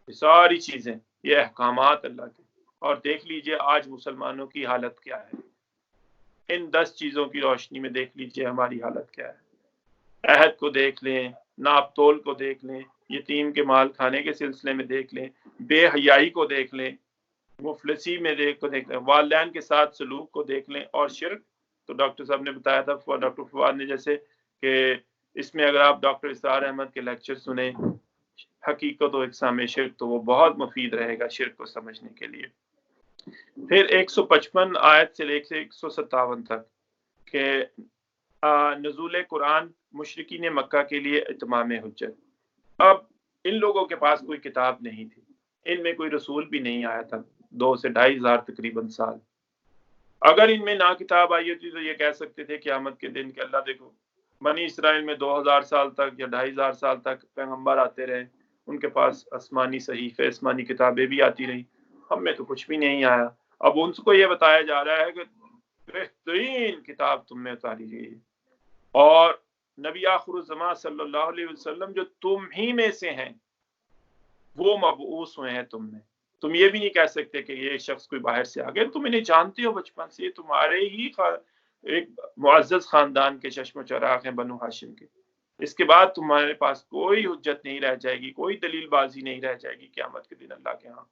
یہ ساری چیزیں، یہ احکامات اللہ کے. اور دیکھ لیجئے آج مسلمانوں کی حالت کیا ہے. ان 10 چیزوں کی روشنی میں دیکھ لیجئے ہماری حالت کیا ہے. عہد کو دیکھ لیں، ناپ تول کو دیکھ لیں، یتیم کے مال کھانے کے سلسلے میں دیکھ لیں، بے حیائی کو دیکھ لیں. مفلسی میں دیکھ لیں، والدین کے ساتھ سلوک کو دیکھ لیں، اور شرک تو ڈاکٹر صاحب نے بتایا تھا، ڈاکٹر فواد نے، جیسے کہ اس میں اگر آپ ڈاکٹر اسرار احمد کے لیکچر سنیں حقیقت و اقسام شرک، تو وہ بہت مفید رہے گا شرک کو سمجھنے کے لیے۔ پھر 155 آیت سے لے کے 157 تک کہ نزول قرآن مشرکین مکہ کے لیے اتمام حجت۔ اب ان لوگوں کے پاس کوئی کتاب نہیں تھی، ان میں کوئی رسول بھی نہیں آیا تھا 2 سے 2,500 تقریباً سال۔ اگر ان میں نہ کتاب آئی ہوتی تو یہ کہہ سکتے تھے قیامت کے دن کہ اللہ دیکھو بنی اسرائیل میں 2000 سال تک یا 2,500 سال تک پیغمبر آتے رہے، ان کے پاس آسمانی صحیفے، آسمانی کتابیں بھی آتی رہی، ہم میں تو کچھ بھی نہیں آیا۔ اب ان کو یہ بتایا جا رہا ہے کہ بہترین کتاب تم میں اتاری گئی ہے، اور نبی آخر الزمان صلی اللہ علیہ وسلم جو تم ہی میں سے ہیں وہ مبعوث ہوئے ہیں تم میں۔ تم یہ بھی نہیں کہہ سکتے کہ یہ شخص کوئی باہر سے آ گیا، تم انہیں جانتے ہو بچپن سے، یہ تمہارے ہی ایک معزز خاندان کے چشم و چراغ ہیں بنو ہاشم کے۔ اس کے بعد تمہارے پاس کوئی حجت نہیں رہ جائے گی، کوئی دلیل بازی نہیں رہ جائے گی قیامت کے دن اللہ کے ہاں،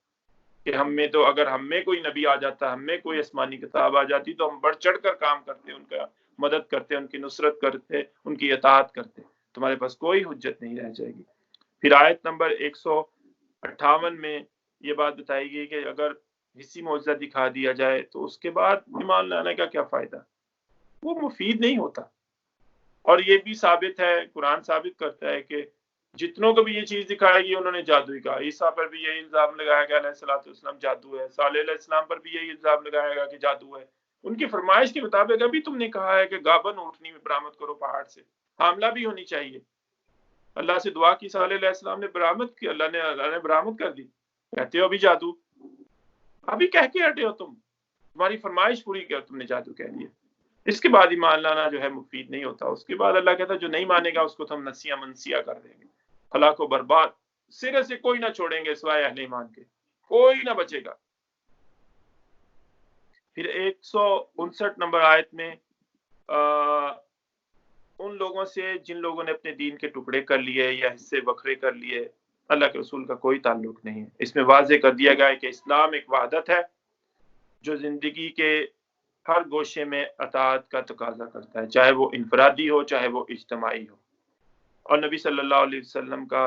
کہ ہم میں تو اگر ہم میں کوئی نبی آ جاتا، ہم میں کوئی آسمانی کتاب آ جاتی تو ہم بڑھ چڑھ کر کام کرتے، ان کا مدد کرتے، ان کی نصرت کرتے، ان کی اطاعت کرتے۔ تمہارے پاس کوئی حجت نہیں رہ جائے گی۔ پھر آیت نمبر 158 میں یہ بات بتائی گئی کہ اگر حصی معجزہ دکھا دیا جائے تو اس کے بعد ایمان لانے کا کیا فائدہ، وہ مفید نہیں ہوتا۔ اور یہ بھی ثابت ہے، قرآن ثابت کرتا ہے کہ جتنوں کو بھی یہ چیز دکھائے گی انہوں نے جادو ہی کہا۔ عیسیٰ پر بھی یہی الزام لگایا گیا علیہ الصلوۃ والسلام جادو ہے، صالح علیہ السلام پر بھی یہی الزام لگایا گیا کہ جادو ہے۔ ان کی فرمائش کے مطابق ابھی تم نے کہا ہے کہ گابن اونٹنی میں برآمد کرو پہاڑ سے، حاملہ بھی ہونی چاہیے۔ اللہ سے دعا کی، صالح علیہ السلام نے برآمد کی، اللہ نے برآمد کر دی، کہتے ہو ابھی جادو، ابھی کہہ کے ہٹے ہو تمہاری فرمائش پوری کیا، تم نے جادو کہہ دیا۔ اس کے بعد ایمان لانا جو ہے مفید نہیں ہوتا۔ اس کے بعد اللہ کہتا ہے جو نہیں مانے گا اس کو تو ہم نسیہ منسیہ کر دیں گے، ہلاک و برباد، سرے سے کوئی نہ چھوڑیں گے سوائے اہل ایمان کے، کوئی نہ بچے گا۔ پھر 159 نمبر آیت میں ان لوگوں سے جن لوگوں نے اپنے دین کے ٹکڑے کر لیے یا حصے بکھرے کر لیے، اللہ کے رسول کا کوئی تعلق نہیں ہے۔ اس میں واضح کر دیا گیا ہے کہ اسلام ایک وحدت ہے جو زندگی کے ہر گوشے میں اطاعت کا تقاضا کرتا ہے، چاہے وہ انفرادی ہو چاہے وہ اجتماعی ہو۔ اور نبی صلی اللہ علیہ وسلم کا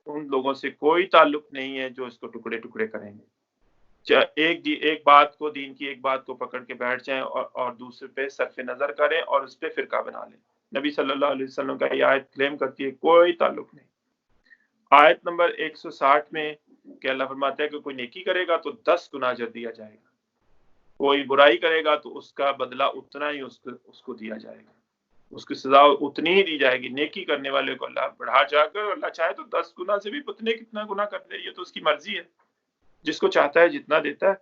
ان لوگوں سے کوئی تعلق نہیں ہے جو اس کو ٹکڑے ٹکڑے کریں گے، ایک بات کو، دین کی ایک بات کو پکڑ کے بیٹھ جائیں اور دوسرے پہ صرف نظر کریں اور اس پہ فرقہ بنا لیں۔ نبی صلی اللہ علیہ وسلم کا یہ آیت کلیم کرتی ہے کوئی تعلق نہیں۔ آیت نمبر 160 میں کہ اللہ فرماتا ہے کہ کوئی نیکی کرے گا تو 10 گنا اجر دیا جائے گا، کوئی برائی کرے گا تو اس کا بدلہ اتنا ہی اس کو دیا جائے گا، اس کی سزا اتنی ہی دی جائے گی۔ نیکی کرنے والے کو اللہ بڑھا چڑھا کر، اللہ چاہے تو 10 گنا سے بھی پتنے کتنا گنا کر دے، یہ تو اس کی مرضی ہے، جس کو چاہتا ہے جتنا دیتا ہے۔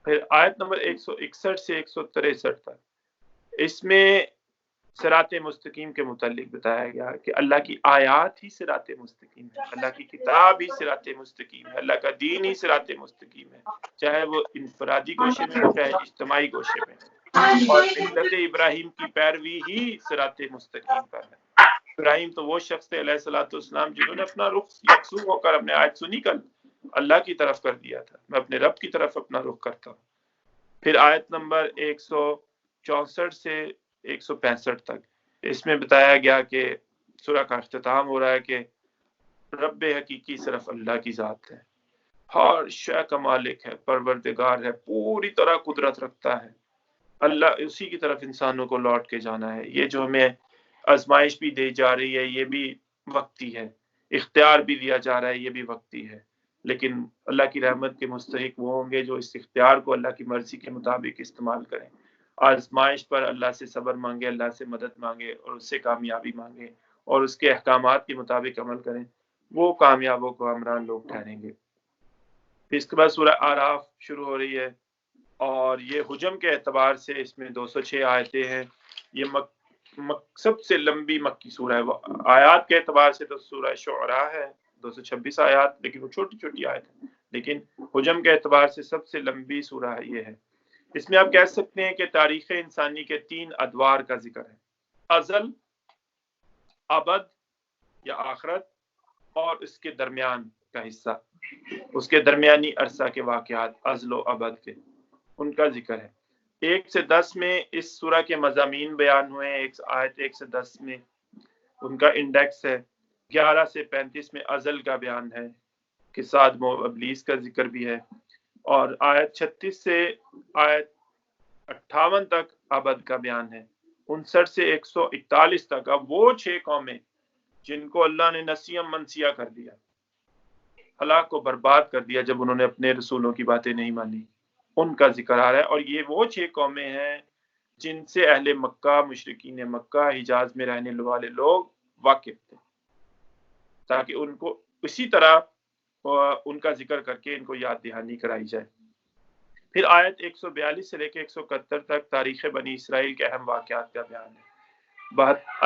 پھر آیت نمبر 161 سے 163 تک اس میں صراط مستقیم کے متعلق بتایا گیا کہ اللہ کی آیات ہی صراط مستقیم ہے، اللہ کی کتاب ہی صراط مستقیم ہے، اللہ کا دین ہی صراط مستقیم ہے، چاہے وہ انفرادی گوشے میں ہو چاہے اجتماعی گوشے میں ہو۔ اور ملت ابراہیم کی پیروی ہی صراط مستقیم پر ہے۔ ابراہیم تو وہ شخص تھے علیہ الصلوۃ والسلام جنہوں نے اپنا رخ یکسو ہو کر اپنے آیت سنی کل اللہ کی طرف کر دیا تھا، میں اپنے رب کی طرف اپنا رخ کرتا ہوں۔ پھر آیت نمبر 164 سے 165 تک اس میں بتایا گیا کہ سورہ کا اختتام ہو رہا ہے کہ رب حقیقی صرف اللہ کی ذات ہے، ہر شے کا مالک ہے، پروردگار ہے، پوری طرح قدرت رکھتا ہے، اللہ اسی کی طرف انسانوں کو لوٹ کے جانا ہے۔ یہ جو ہمیں آزمائش بھی دی جا رہی ہے یہ بھی وقتی ہے، اختیار بھی دیا جا رہا ہے یہ بھی وقتی ہے، لیکن اللہ کی رحمت کے مستحق وہ ہوں گے جو اس اختیار کو اللہ کی مرضی کے مطابق استعمال کریں، آزمائش پر اللہ سے صبر مانگے، اللہ سے مدد مانگے اور اس سے کامیابی مانگے اور اس کے احکامات کے مطابق عمل کریں، وہ کامیابوں کو ہمراہ لوگ ٹھہریں گے۔ پھر اس کے بعد سورہ اعراف شروع ہو رہی ہے اور یہ حجم کے اعتبار سے اس میں 206 آیتیں ہیں۔ یہ سب سے لمبی مکی سورہ ہے، آیات کے اعتبار سے تو سورہ شعراء ہے 226 آیات، لیکن وہ چھوٹی چھوٹی آیت ہے، لیکن حجم کے اعتبار سے سب سے لمبی سورہ یہ ہے۔ اس میں آپ کہہ سکتے ہیں کہ تاریخ انسانی کے 3 ادوار کا ذکر ہے، ازل، ابد یا آخرت، اور اس کے درمیان کا حصہ، اس کے درمیانی عرصہ کے واقعات ازل و ابد کے، ان کا ذکر ہے۔ 1 سے 10 میں اس سورہ کے مضامین بیان ہوئے ہیں، ایک آیت 1 سے 10 میں ان کا انڈیکس ہے۔ 11 سے 35 میں ازل کا بیان ہے کہ آدم و ابلیس کا ذکر بھی ہے، اور آیت 36 سے آیت 58 تک ابد کا بیان ہے۔ 59 سے 141 تک اب وہ 6 قومیں جن کو اللہ نے نسیم منسیہ کر دیا، ہلاک کو برباد کر دیا جب انہوں نے اپنے رسولوں کی باتیں نہیں مانی، ان کا ذکر آ رہا ہے۔ اور یہ وہ 6 قومیں ہیں جن سے اہل مکہ، مشرکین مکہ، حجاز میں رہنے والے لوگ واقف تھے، تاکہ ان کو اسی طرح ان کا ذکر کر کے ان کو یاد دہانی کرائی جائے۔ پھر آیت 142 سے لے کے 171 تک تاریخ بنی اسرائیل کے اہم واقعات کا بیان ہے۔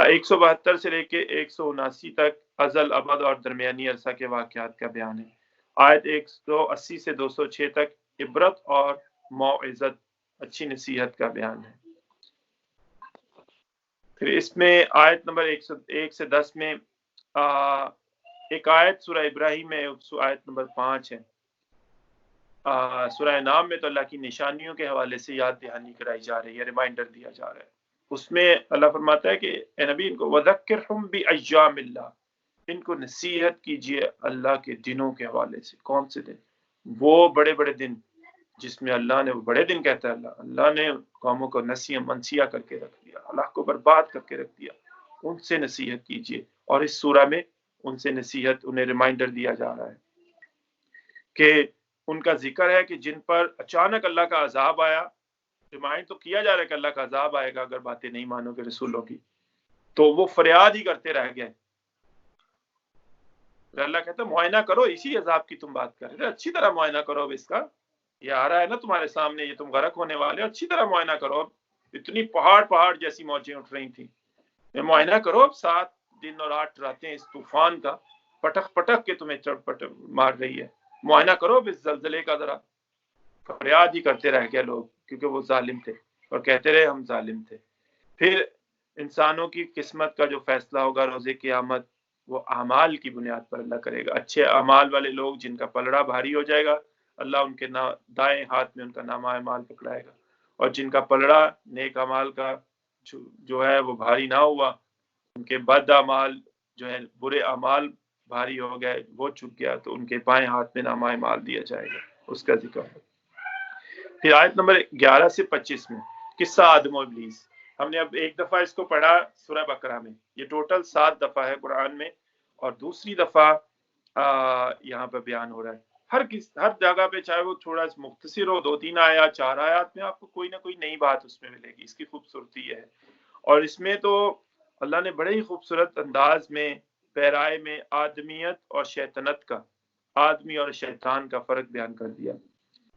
172 سے لے کے 179 تک ازل، ابد اور درمیانی عرصہ کے واقعات کا بیان ہے۔ آیت 180 سے 206 تک عبرت اور موعظت، اچھی نصیحت کا بیان ہے۔ پھر اس میں آیت نمبر 101 سے 10 میں ایک آیت سورہ ابراہیم میں، آیت نمبر 5 ہے۔ سورہ نام میں تو اللہ کی نشانیوں کے حوالے سے یاد دہانی کرائی جا رہی ہے، ریمائنڈر دیا جا رہا ہے۔ اس میں اللہ فرماتا ہے کہ اے نبی ان کو وَذَكِّرْهُمْ بِأَيَّامِ اللَّهِ، ان کو نصیحت کیجئے اللہ کے دنوں کے حوالے سے۔ کون سے دن؟ وہ بڑے بڑے دن جس میں اللہ نے، وہ بڑے دن کہتا ہے اللہ نے قوموں کو نسیہ منسیہ کر کے رکھ دیا، اللہ کو برباد کر کے رکھ دیا، ان سے نصیحت کیجئے۔ اور اس سورہ میں ان سے نصیحت، انہیں ریمائنڈر دیا جا رہا ہے کہ ان کا ذکر ہے کہ جن پر اچانک اللہ کا عذاب آیا، ریمائنڈ تو کیا جا رہا ہے کہ اللہ کا عذاب آئے گا اگر باتیں نہیں مانو گے رسولوں کی، تو وہ فریاد ہی کرتے رہ گئے۔ اللہ کہتا ہے معائنہ کرو، اسی عذاب کی تم بات کر رہے ہیں، اچھی طرح معائنہ کرو اب اس کا، یہ آ رہا ہے نا تمہارے سامنے، یہ تم غرق ہونے والے، اچھی طرح معائنہ کرو۔ اب اتنی پہاڑ جیسی موجیں اٹھ رہی تھیں، یہ معائنہ کرو اب 7 دن اور 8 راتیں اس طوفان کا پٹک پٹک کے تمہیں مار رہی ہے، معائنہ کرو اب اس زلزلے کا ذرا۔ فریاد ہی کرتے رہ گئے لوگ، کیونکہ وہ ظالم تھے اور کہتے رہے ہم ظالم تھے۔ پھر انسانوں کی قسمت کا جو فیصلہ ہوگا روز قیامت، وہ اعمال کی بنیاد پر اللہ کرے گا۔ اچھے اعمال والے لوگ جن کا پلڑا بھاری ہو جائے گا، اللہ ان کے دائیں ہاتھ میں ان کا نامہ اعمال پکڑائے گا، اور جن کا پلڑا نیک اعمال کا جو ہے وہ بھاری نہ ہوا، ان کے بد اعمال جو ہے، برے اعمال بھاری ہو گئے، وہ چھپ گیا، تو ان کے بائیں ہاتھ میں نامہ اعمال دیا جائے گا، اس کا ذکر ہے۔ پھر آیت نمبر 11 سے 25 میں قصہ آدم و ابلیس، ہم نے اب ایک دفعہ اس کو پڑھا سورہ بقرہ میں، یہ ٹوٹل 7 دفعہ ہے قرآن میں، اور دوسری دفعہ یہاں پہ بیان ہو رہا ہے۔ ہر جگہ پہ چاہے وہ تھوڑا مختصر ہو، 2-3 آیات 4 آیات میں آپ کو کوئی نہ کوئی نئی بات اس میں ملے گی، اس کی خوبصورتی ہے۔ اور اس میں تو اللہ نے بڑے ہی خوبصورت انداز میں پیرائے میں آدمیت اور شیطنت کا، آدمی اور شیطان کا فرق بیان کر دیا۔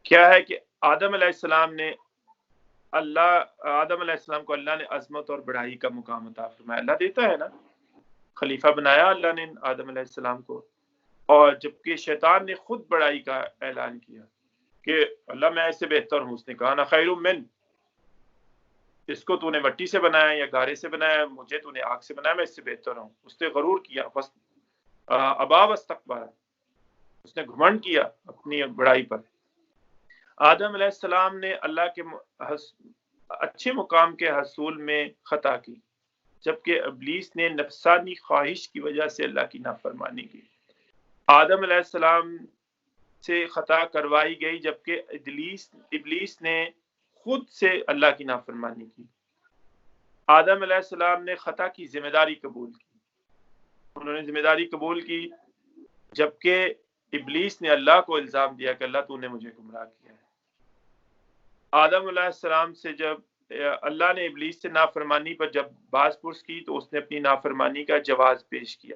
کیا ہے کہ آدم علیہ السلام کو اللہ نے عظمت اور بڑائی کا مقام عطا فرمایا، اللہ دیتا ہے نا، خلیفہ بنایا اللہ نے آدم علیہ السلام کو، اور جبکہ شیطان نے خود بڑائی کا اعلان کیا کہ اللہ میں اس سے بہتر ہوں، اس نے کہا نا خیر من، اس کو تو نے مٹی سے بنایا یا گارے سے بنایا، مجھے تو نے آگ سے بنایا، میں اس سے بہتر ہوں۔ اس نے غرور کیا، بس ابا واستکبر، اس نے گھمنڈ کیا اپنی بڑائی پر۔ آدم علیہ السلام نے اللہ کے اچھے مقام کے حصول میں خطا کی، جبکہ ابلیس نے نفسانی خواہش کی وجہ سے اللہ کی نافرمانی کی۔ آدم علیہ السلام سے خطا کروائی گئی، جبکہ ابلیس نے خود سے اللہ کی نافرمانی کی۔ آدم علیہ السلام نے خطا کی ذمہ داری قبول کی، انہوں نے ذمہ داری قبول کی، جبکہ ابلیس نے اللہ کو الزام دیا کہ اللہ تو نے مجھے گمراہ کیا ہے۔ آدم علیہ السلام سے جب اللہ نے ابلیس سے نافرمانی پر جب باز پرس کی، تو اس نے اپنی نافرمانی کا جواز پیش کیا،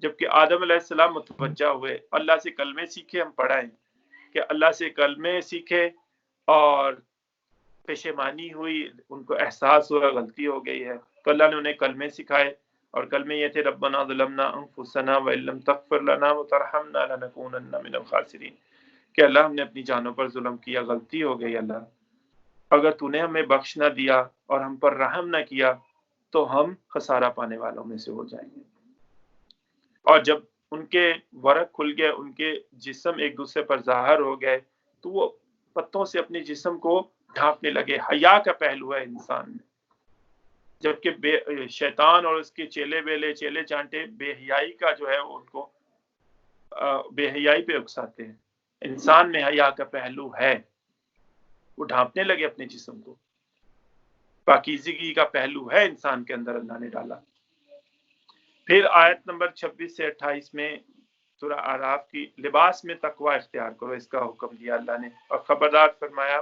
جبکہ آدم علیہ السلام متوجہ ہوئے، اللہ سے کلمے سیکھے، ہم پڑھائیں کہ اللہ سے کلمے سیکھے اور پشیمانی ہوئی، ان کو احساس ہوا غلطی ہو گئی ہے، تو اللہ نے انہیں کلمے سکھائے، اور کلمے یہ تھے ربنا ظلمنا انفسنا وان لم تغفر لنا وترحمنا لنکونن من الخاسرین، کہ اللہ ہم نے اپنی جانوں پر ظلم کیا، غلطی ہو گئی اللہ، اگر تو نے ہمیں بخش نہ دیا اور ہم پر رحم نہ کیا تو ہم خسارہ پانے والوں میں سے ہو جائیں گے۔ اور جب ان کے ورق کھل گئے، ان کے جسم ایک دوسرے پر ظاہر ہو گئے، تو وہ پتوں سے اپنے جسم کو ڈھانپنے لگے۔ حیا کا پہلو ہے انسان میں، جبکہ شیطان اور اس کے چیلے بیلے چیلے چانٹے بے حیائی کا جو ہے وہ ان کو بے حیائی پہ اکساتے ہیں۔ انسان میں حیا کا پہلو ہے، وہ ڈھانپنے لگے اپنے جسم کو۔ پاکیزگی کا پہلو ہے انسان کے اندر، اللہ نے ڈالا۔ پھر آیت نمبر 26 سے 28 میں سورہ اعراف کی، لباس میں تقوی اختیار کرو، اس کا حکم دیا اللہ نے، اور خبردار فرمایا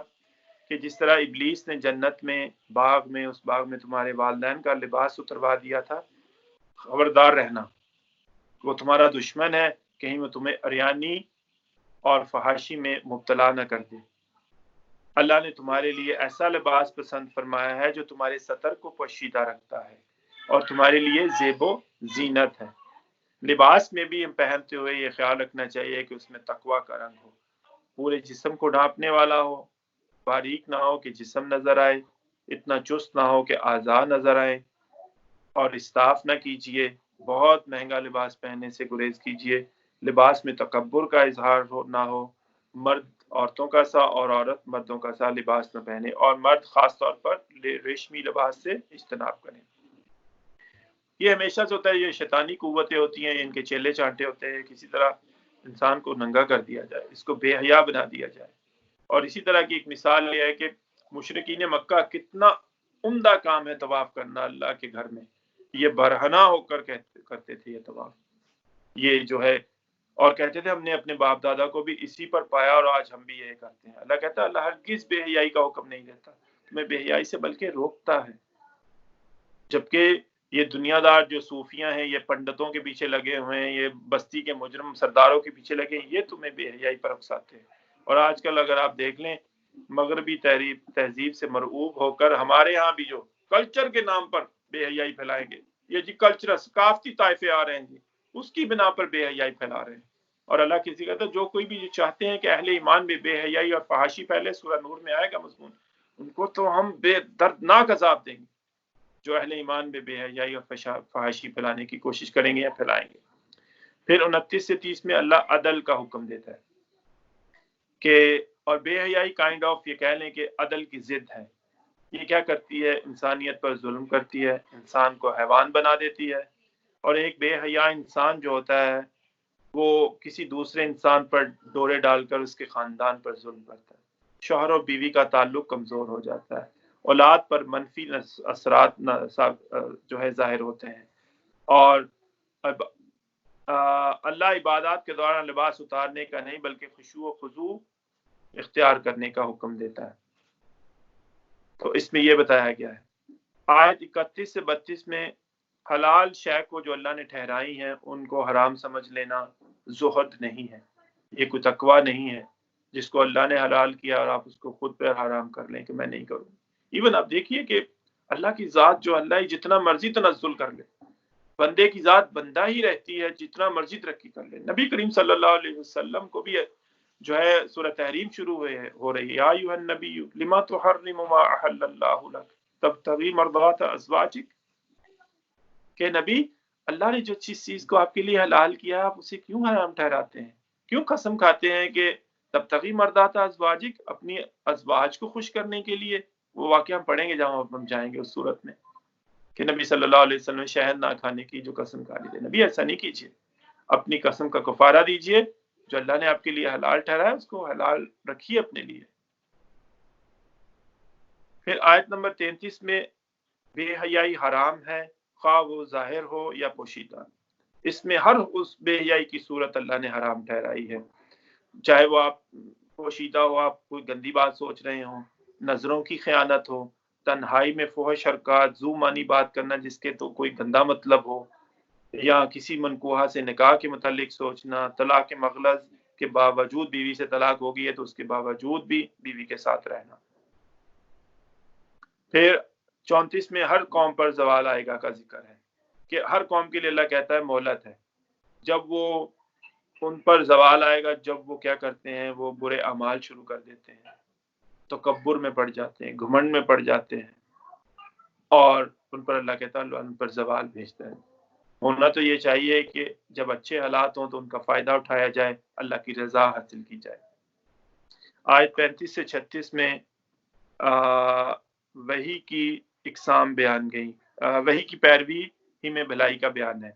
کہ جس طرح ابلیس نے جنت میں باغ میں، اس باغ میں تمہارے والدین کا لباس اتروا دیا تھا، خبردار رہنا، وہ تمہارا دشمن ہے، کہیں وہ تمہیں عریانی اور فحاشی میں مبتلا نہ کر دے۔ اللہ نے تمہارے لیے ایسا لباس پسند فرمایا ہے جو تمہارے سطر کو پوشیدہ رکھتا ہے اور تمہارے لیے زیب و زینت ہے۔ لباس میں بھی ہم پہنتے ہوئے یہ خیال رکھنا چاہیے کہ اس میں تقوی کا رنگ ہو، پورے جسم کو ڈھانپنے والا ہو، باریک نہ ہو کہ جسم نظر آئے، اتنا چست نہ ہو کہ اعضاء نظر آئے، اور اسراف نہ کیجیے، بہت مہنگا لباس پہننے سے گریز کیجیے۔ لباس میں تکبر کا اظہار نہ ہو، مرد عورتوں کا سا اور عورت مردوں کا سا لباس نہ پہنے، اور مرد خاص طور پر ریشمی لباس سے اجتناب کریں۔ یہ ہمیشہ سے ہوتا ہے، یہ شیطانی قوتیں ہوتی ہیں، ان کے چیلے چانٹے ہوتے ہیں، کسی طرح انسان کو ننگا کر دیا جائے، اس کو بے حیا بنا دیا جائے۔ اور اسی طرح کی ایک مثال یہ ہے کہ مشرکین مکہ کتنا عمدہ کام ہے طواف کرنا اللہ کے گھر میں، یہ برہنہ ہو کر کرتے تھے یہ طواف، یہ جو ہے، اور کہتے تھے ہم نے اپنے باپ دادا کو بھی اسی پر پایا اور آج ہم بھی یہ کرتے ہیں۔ اللہ کہتا ہے اللہ ہرگز بے حیائی کا حکم نہیں دیتا، تمہیں بے حیائی سے بلکہ روکتا ہے۔ جبکہ یہ دنیا دار جو صوفیاں ہیں، یہ پنڈتوں کے پیچھے لگے ہوئے ہیں، یہ بستی کے مجرم سرداروں کے پیچھے لگے ہیں، یہ تمہیں بے حیائی پر اکساتے ہیں۔ اور آج کل اگر آپ دیکھ لیں، مغربی تہذیب سے مرعوب ہو کر ہمارے ہاں بھی جو کلچر کے نام پر بے حیائی پھیلائیں گے، یہ جی کلچر ثقافتی طائفے آ رہے ہیں جی، اس کی بنا پر بے حیائی پھیلا رہے ہیں۔ اور اللہ کسی کہتا ہے جو کوئی بھی جو چاہتے ہیں کہ اہل ایمان میں بے حیائی اور فحاشی پھیلے، سورہ نور میں آئے گا مضمون، ان کو تو ہم بے دردناک عذاب دیں گے جو اہل ایمان میں بے حیائی اور فحاشی پھیلانے کی کوشش کریں گے یا پھیلائیں گے۔ پھر 29 سے 30 میں اللہ عدل کا حکم دیتا ہے کہ، اور بے حیائی کائنڈ آف، یہ کہہ لیں کہ عدل کی ضد ہے۔ یہ کیا کرتی ہے؟ انسانیت پر ظلم کرتی ہے، انسان کو حیوان بنا دیتی ہے، اور ایک بے حیا انسان جو ہوتا ہے وہ کسی دوسرے انسان پر ڈورے ڈال کر اس کے خاندان پر ظلم کرتا ہے، شوہر اور بیوی کا تعلق کمزور ہو جاتا ہے، اولاد پر منفی اثرات جو ہے ظاہر ہوتے ہیں، اور اللہ عبادات کے دوران لباس اتارنے کا نہیں بلکہ خشوع و خضوع اختیار کرنے کا حکم دیتا ہے۔ تو اس میں یہ بتایا گیا ہے۔ آیت 31 سے 32 میں حلال شے کو جو اللہ نے ٹھہرائی ہیں ان کو حرام سمجھ لینا زہد نہیں ہے، یہ کوئی تقوی نہیں ہے جس کو اللہ نے حلال کیا اور آپ اس کو خود پہ حرام کر لیں کہ میں نہیں کروں۔ ایون آپ دیکھیے کہ اللہ کی ذات جو اللہ ہی جتنا مرضی تنزل کر لے، بندے کی ذات بندہ ہی رہتی ہے، جتنا مرضی ترقی کر لے۔ نبی کریم صلی اللہ علیہ وسلم کو بھی جو ہے سورہ تحریم شروع ہو رہی ہے، یا ایھا النبی لما تحرم ما احل اللہ لک تبتغی مرضات ازواجک، کہ نبی اللہ نے جو چیز کو آپ کے لیے حلال کیا آپ اسے کیوں حرام ٹھہراتے ہیں، کیوں قسم کھاتے ہیں کہ تبتغی مرضات ازواجک، اپنی ازواج کو خوش کرنے کے لیے۔ وہ واقعہ ہم پڑھیں گے جہاں ہم جائیں گے اس صورت میں، کہ نبی صلی اللہ علیہ وسلم نے شہد نہ کھانے کی جو قسم کھا لی تھی۔ نبی ایسا نہیں کیجیے، اپنی قسم کا کفارہ دیجیے، جو اللہ نے آپ کے لیے حلال ٹھہرایا اس کو حلال رکھیے اپنے لیے۔ پھر آیت نمبر 33 میں بے حیائی حرام ہے، خواہ وہ ظاہر ہو یا پوشیدہ، اس میں ہر اس بے حیائی کی صورت اللہ نے حرام ٹھہرائی ہے، چاہے وہ آپ پوشیدہ ہو، آپ کوئی گندی بات سوچ رہے ہوں، نظروں کی خیانت ہو، تنہائی میں فحش حرکات، زو مانی بات کرنا جس کے تو کوئی گندا مطلب ہو، یا کسی منکوحہ سے نکاح کے متعلق سوچنا، طلاق مغلظ کے باوجود بیوی سے طلاق ہوگی ہے تو اس کے باوجود بھی بیوی کے ساتھ رہنا۔ پھر 34 میں ہر قوم پر زوال آئے گا کا ذکر ہے، کہ ہر قوم کے لیے اللہ کہتا ہے مہلت ہے، جب وہ ان پر زوال آئے گا، جب وہ کیا کرتے ہیں، وہ برے اعمال شروع کر دیتے ہیں، تکبر میں پڑ جاتے ہیں، گھمنڈ میں پڑ جاتے ہیں، اور ان پر اللہ کہتا ہے اللہ ان پر زوال بھیجتا ہے۔ ہونا تو یہ چاہیے کہ جب اچھے حالات ہوں تو ان کا فائدہ اٹھایا جائے، اللہ کی رضا حاصل کی جائے۔ آیت 35 سے 36 میں وحی کی اقسام بیان گئی، وحی کی پیروی ہی میں بھلائی کا بیان ہے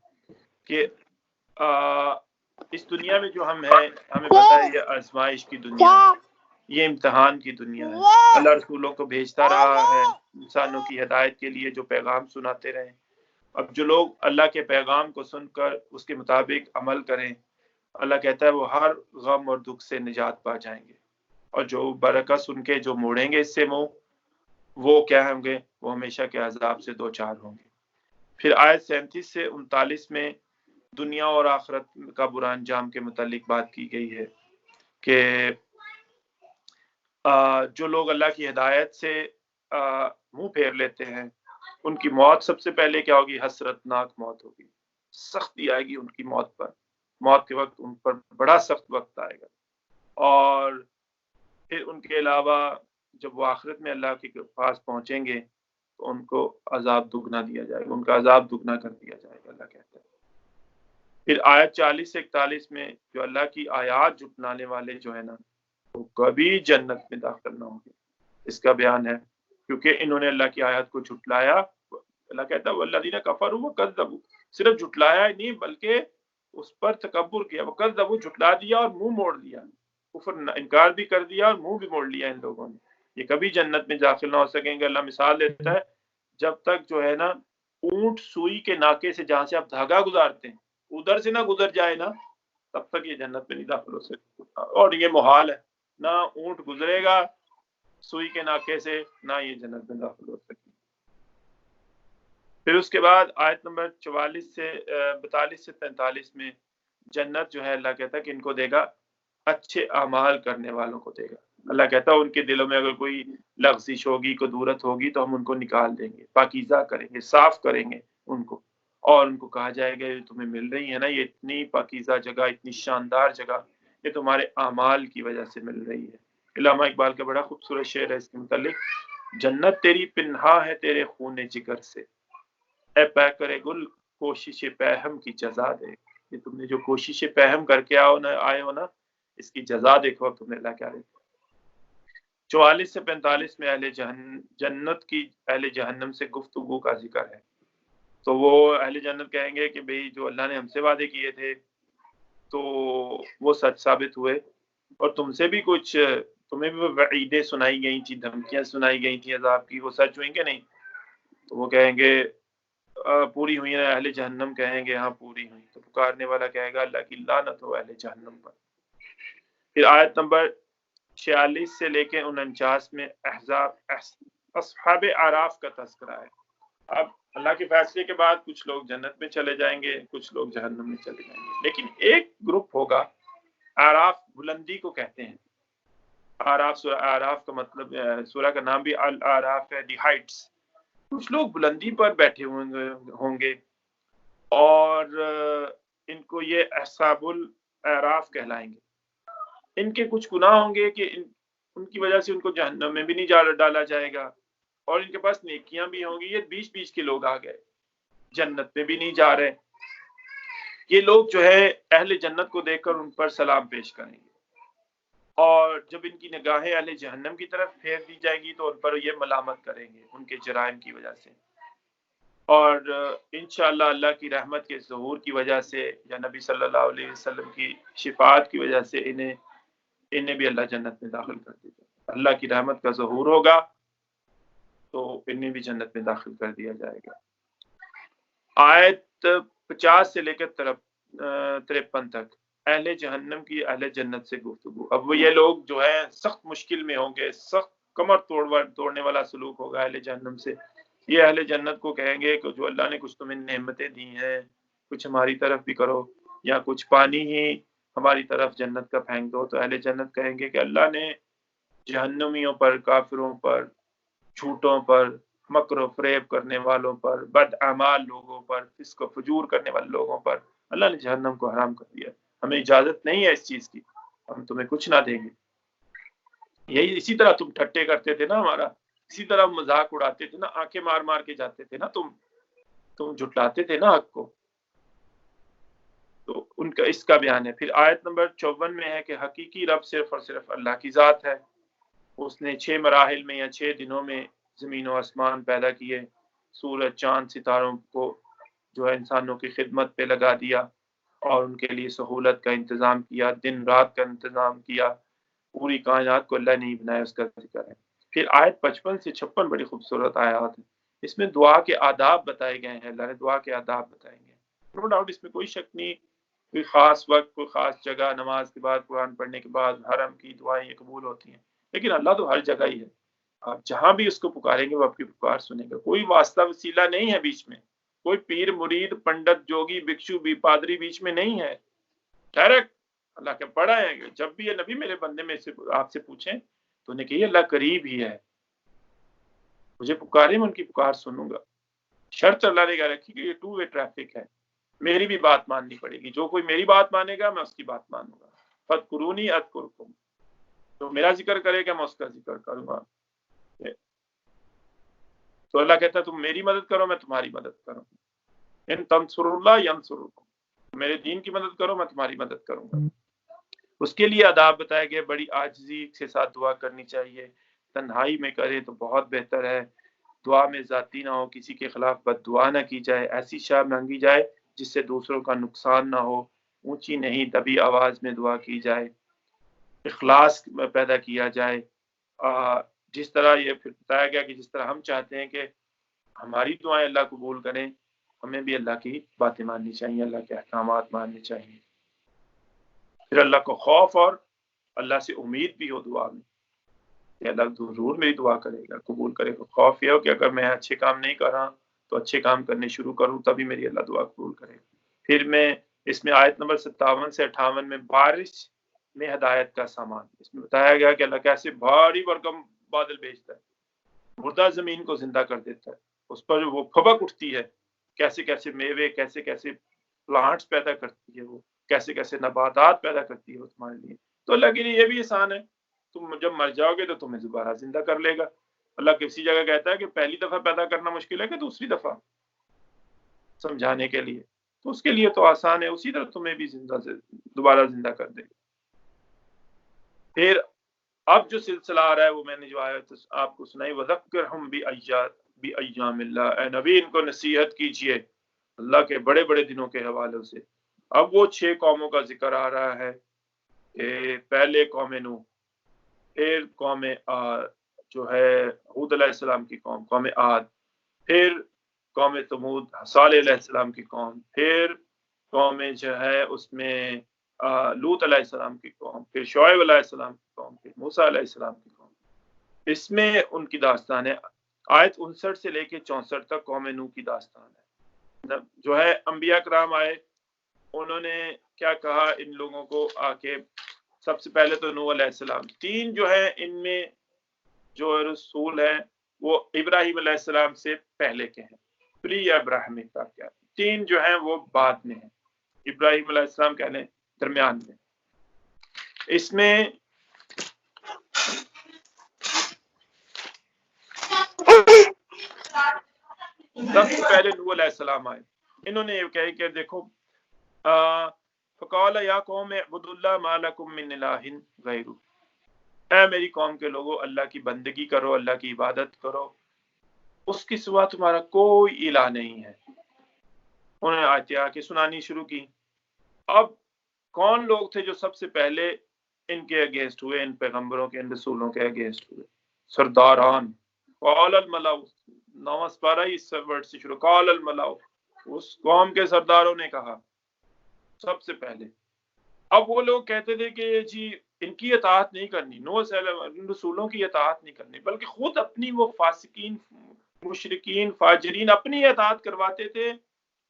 کہ اس دنیا میں جو ہم ہیں، ہمیں پتہ ہے یہ آزمائش کی دنیا ہے، یہ امتحان کی دنیا ہے۔ اللہ رسولوں کو بھیجتا رہا ہے انسانوں کی ہدایت کے لیے، جو پیغام سناتے رہیں۔ اب جو لوگ اللہ کے پیغام کو سن کر اس کے مطابق عمل کریں، اللہ کہتا ہے وہ ہر غم اور دکھ سے نجات پا جائیں گے، اور جو برکت سن کے جو موڑیں گے اس سے منہ، وہ کیا ہوں گے؟ وہ ہمیشہ کے عذاب سے دوچار ہوں گے۔ پھر آیت 37 سے 39 میں دنیا اور آخرت کا برا انجام کے متعلق بات کی گئی ہے کہ جو لوگ اللہ کی ہدایت سے منہ پھیر لیتے ہیں، ان کی موت سب سے پہلے کیا ہوگی؟ حسرت ناک موت ہوگی، سختی آئے گی ان کی موت پر، موت کے وقت ان پر بڑا سخت وقت آئے گا۔ اور پھر ان کے علاوہ جب وہ آخرت میں اللہ کے پاس پہنچیں گے تو ان کو عذاب دگنا دیا جائے گا، ان کا عذاب دگنا کر دیا جائے گا، اللہ کہتا ہے۔ پھر آیت 40 سے 41 میں جو اللہ کی آیات جھٹلانے والے جو ہے نا، وہ کبھی جنت میں داخل نہ ہوں گے، اس کا بیان ہے، کیونکہ انہوں نے اللہ کی آیات کو جھٹلایا۔ اللہ کہتا ہے والذین کفروا وکذبوا، صرف جھٹلایا ہی نہیں بلکہ اس پر تکبر کیا، وکذبوا، جھٹلا دیا اور منہ موڑ لیا، کفر انکار بھی کر دیا اور منہ بھی موڑ لیا ان لوگوں نے، یہ کبھی جنت میں داخل نہ ہو سکیں گے۔ اللہ مثال دیتا ہے جب تک جو ہے نا اونٹ سوئی کے ناکے سے، جہاں سے آپ دھاگا گزارتے ہیں، ادھر سے نہ گزر جائے نا، تب تک یہ جنت میں نہیں داخل ہو سکتے، اور یہ محال ہے، نہ اونٹ گزرے گا سوئی کے ناکے سے، نہ یہ جنت میں داخل ہو سکے۔ پھر اس کے بعد آیت نمبر 42 سے 42 سے 43 میں جنت جو ہے اللہ کہتا ہے کہ ان کو دے گا اچھے اعمال کرنے والوں کو دے گا۔ اللہ کہتا ہے ان کے دلوں میں اگر کوئی لغزش ہوگی، کوئی دورت ہوگی تو ہم ان کو نکال دیں گے، پاکیزہ کریں گے، صاف کریں گے ان کو، اور ان کو کہا جائے گا یہ تمہیں مل رہی ہے نا یہ اتنی پاکیزہ جگہ، اتنی شاندار جگہ، یہ تمہارے اعمال کی وجہ سے مل رہی ہے۔ علامہ اقبال کا بڑا خوبصورت شعر ہے اس کے متعلق، جنت تیری پنہا ہے تیرے خون جگر سے، اے پے کرے گل کوشش پہم کی جزا دے، کہ تم نے جو کوشش پہم کر کے آئے ہو نا، اس کی جزا دیکھو تم نے اللہ کیا دیکھو۔ 44 سے 45 میں اہل جنت کی اہل جہنم سے گفتگو کا ذکر ہے، تو وہ اہل جنت کہیں گے کہ بھئی جو اللہ نے ہم سے وعدے کیے تھے تو وہ سچ ثابت ہوئے، اور تم سے بھی کچھ، تمہیں بھی وعیدیں سنائی گئی تھی، دھمکیاں سنائی گئی تھی عذاب کی، وہ سچ ہوئیں کہ نہیں؟ تو وہ کہیں گے پوری ہوئی ہیں، اہل جہنم کہیں گے ہاں پوری ہوئی، تو پکارنے والا کہے گا اللہ کی لعنت ہو اہل جہنم پر۔ پھر آیت نمبر 46 سے لے کے 49 میں احزاب اصحاب اعراف کا تذکرہ ہے۔ اب اللہ کے فیصلے کے بعد کچھ لوگ جنت میں چلے جائیں گے، کچھ لوگ جہنم میں چلے جائیں گے، لیکن ایک گروپ ہوگا، اعراف بلندی کو کہتے ہیں، اعراف، سورہ اعراف کا مطلب، سورہ کا نام بھی الاعراف ہے، دی ہائٹس، کچھ لوگ بلندی پر بیٹھے ہوں گے، اور ان کو یہ اصحاب الاعراف کہلائیں گے۔ ان کے کچھ گناہ ہوں گے کہ ان کی وجہ سے ان کو جہنم میں بھی نہیں ڈالا جائے گا، اور ان کے پاس نیکیاں بھی ہوں گی۔ یہ بیچ بیچ کے لوگ آ گئے، جنت میں بھی نہیں جا رہے، یہ لوگ جو ہے اہل جنت کو دیکھ کر ان پر سلام پیش کریں گے، اور جب ان کی نگاہیں اہل جہنم کی طرف پھیر دی جائیں گی تو ان پر یہ ملامت کریں گے ان کے جرائم کی وجہ سے، اور انشاءاللہ اللہ کی رحمت کے ظہور کی وجہ سے یا نبی صلی اللہ علیہ وسلم کی شفاعت کی وجہ سے انہیں بھی اللہ جنت میں داخل کر دے گا۔ اللہ کی رحمت کا ظہور ہوگا تو انہیں بھی جنت میں داخل کر دیا جائے گا۔ آیت 50 سے لے کر 53 تک اہل جہنم کی اہل جنت سے گفتگو۔ اب وہ یہ لوگ جو ہیں سخت مشکل میں ہوں گے، سخت کمر توڑنے والا سلوک ہوگا اہل جہنم سے۔ یہ اہل جنت کو کہیں گے کہ جو اللہ نے کچھ تمہیں نعمتیں دی ہیں، کچھ ہماری طرف بھی کرو، یا کچھ پانی ہی ہماری طرف جنت کا پھینک دو۔ تو اہل جنت کہیں گے کہ اللہ نے جہنمیوں پر، کافروں پر، جھوٹوں پر، مکر و فریب کرنے والوں پر، بد اعمال لوگوں پر، فسق و فجور کرنے والے لوگوں پر اللہ نے جہنم کو حرام کر دیا، ہمیں اجازت نہیں ہے اس چیز کی، ہم تمہیں کچھ نہ دیں گے۔ یہی اسی طرح تم ٹھٹے کرتے تھے نا ہمارا، اسی طرح مذاق اڑاتے تھے نا، آنکھیں مار مار کے جاتے تھے نا، تم جھٹلاتے تھے نا حق کو، تو ان کا اس کا بیان ہے۔ پھر آیت نمبر 54 میں ہے کہ حقیقی رب صرف اور صرف اللہ کی ذات ہے، اس نے 6 مراحل میں یا 6 دنوں میں زمین و آسمان پیدا کیے، سورج چاند ستاروں کو جو ہے انسانوں کی خدمت پہ لگا دیا اور ان کے لیے سہولت کا انتظام کیا، دن رات کا انتظام کیا، پوری کائنات کو اللہ نے ہی بنایا، اس کا ذکر ہے۔ پھر آیت 55 سے 56 بڑی خوبصورت آیات ہیں، اس میں دعا کے آداب بتائے گئے ہیں، اللہ نے دعا کے آداب بتائے گئے ہیں۔ نو ڈاؤٹ اس میں کوئی شک نہیں، کوئی خاص وقت، کوئی خاص جگہ، نماز کے بعد، قرآن پڑھنے کے بعد حرم کی دعائیں قبول ہوتی ہیں، لیکن اللہ تو ہر جگہ ہی ہے، آپ جہاں بھی اس کو پکاریں گے وہ آپ کی پکار سنے گا، کوئی واسطہ وسیلہ نہیں ہے بیچ میں، کوئی پیر مرید پنڈت جوگی بھکشو بھی پادری بیچ میں نہیں ہے، ڈائریکٹ اللہ کے پڑھا ہے۔ جب بھی یہ نبی میرے بندے میں سے آپ سے پوچھیں تو انہیں کہیے اللہ قریب ہی ہے، مجھے پکارے میں ان کی پکار سنوں گا۔ شرط اللہ نے کہا رکھی کہ یہ 2 وے ٹریفک ہے، میری بھی بات ماننی پڑے گی، جو کوئی میری بات مانے گا میں اس کی بات مانوں گا، فَاذْكُرُونِی أَذْكُرْکُم، تو میرا ذکر کرے گا میں اس کا ذکر کروں گا۔ تو اللہ کہتا ہے تم میری مدد کرو میں تمہاری مدد کروں، ان تنصروا اللہ ینصرکم، میرے دین کی مدد کرو میں تمہاری مدد کروں گا۔ اس کے لیے آداب بتائے گئے، بڑی عاجزی کے ساتھ دعا کرنی چاہیے، تنہائی میں کرے تو بہت بہتر ہے، دعا میں ذاتی نہ ہو، کسی کے خلاف بد دعا نہ کی جائے، ایسی شاہ مانگی جائے جس سے دوسروں کا نقصان نہ ہو، اونچی نہیں دبی آواز میں دعا کی جائے، اخلاص پیدا کیا جائے، جس طرح یہ پھر بتایا گیا کہ جس طرح ہم چاہتے ہیں کہ ہماری دعائیں اللہ قبول کریں، ہمیں بھی اللہ کی باتیں ماننی چاہیے، اللہ کے احکامات ماننے چاہیے۔ پھر اللہ کو خوف اور اللہ سے امید بھی ہو دعا میں کہ اللہ ضرور میری دعا کرے گا، قبول کرے گا۔ خوف یہ ہو کہ اگر میں اچھے کام نہیں کر رہا تو اچھے کام کرنے شروع کروں تبھی میری اللہ دعا قبول کرے گا۔ پھر میں اس میں آیت نمبر 57 سے 58 میں بارش میں ہدایت کا سامان، اس میں بتایا گیا کہ اللہ کیسے بھاری بھرکم بادل بھیجتا ہے، مردہ زمین کو زندہ کر دیتا ہے، اس پر وہ پھبک اٹھتی ہے، کیسے کیسے میوے، کیسے کیسے پلانٹس پیدا کرتی ہے، وہ کیسے کیسے نباتات پیدا کرتی ہے وہ تمہارے لیے۔ تو اللہ کے لیے یہ بھی آسان ہے، تم جب مر جاؤ گے تو تمہیں دوبارہ زندہ کر لے گا۔ اللہ کسی جگہ کہتا ہے کہ پہلی دفعہ پیدا کرنا مشکل ہے کہ دوسری دفعہ، سمجھانے کے لیے، تو اس کے لیے تو آسان ہے، اسی طرح تمہیں بھی دوبارہ زندہ کر دے گا۔ پھر اب جو سلسلہ آ رہا ہے وہ میں نے جو آیت آپ کو سنائی، وَذَكِّرْهُمْ بِأَيَّامِ اللَّهِ، اے نبی ان کو نصیحت کیجئے اللہ کے بڑے بڑے دنوں کے حوالوں سے۔ اب وہ 6 قوموں کا ذکر آ رہا ہے، پہلے قوم نوح، پھر قوم جو ہے ہود علیہ السلام کی قوم، قوم عاد، پھر قوم ثمود صالح علیہ السلام کی قوم، پھر قوم جو ہے اس میں لوط علیہ السلام کی قوم، پھر شعیب علیہ السلام کی قوم، پھر موسیٰ علیہ السلام کی قوم۔ اس میں ان کی داستان ہے، آیت 59 سے لے کے 64 تک قوم نوح کی داستان ہے۔ جو ہے انبیاء کرام آئے، انہوں نے کیا کہا ان لوگوں کو آ کے، سب سے پہلے تو نوح علیہ السلام، 3 جو ہے ان میں جو رسول ہیں وہ ابراہیم علیہ السلام سے پہلے کے ہیں، پری ابراہیمک کا کیا، 3 جو ہیں وہ بعد میں ہیں، ابراہیم علیہ السلام کہنے درمیان میں۔ اس میں سب سے پہلے نوح علیہ السلام آئے، انہوں نے یہ کہا کہ دیکھو فقال یا قوم اعبدوا اللہ ما لکم من الہ غیرہ، اے میری قوم کے لوگوں اللہ کی بندگی کرو، اللہ کی عبادت کرو، اس کی سوا تمہارا کوئی الہ نہیں ہے۔ انہوں نے آیتیں آ کے سنانی شروع کی۔ اب کون لوگ تھے جو سب سے پہلے ان کے اگینسٹ ہوئے، ان پیغمبروں کے، ان رسولوں کے اگینسٹ ہوئے؟ سرداران، قال الملأ، 9 سپارہ اس ورڈ سے شروع، قال الملأ، اس قوم کے سرداروں نے کہا سب سے پہلے۔ اب وہ لوگ کہتے تھے کہ جی ان کی اطاعت نہیں کرنی، ان رسولوں کی اطاعت نہیں کرنی، بلکہ خود اپنی وہ فاسقین، مشرکین، فاجرین اپنی اطاعت کرواتے تھے،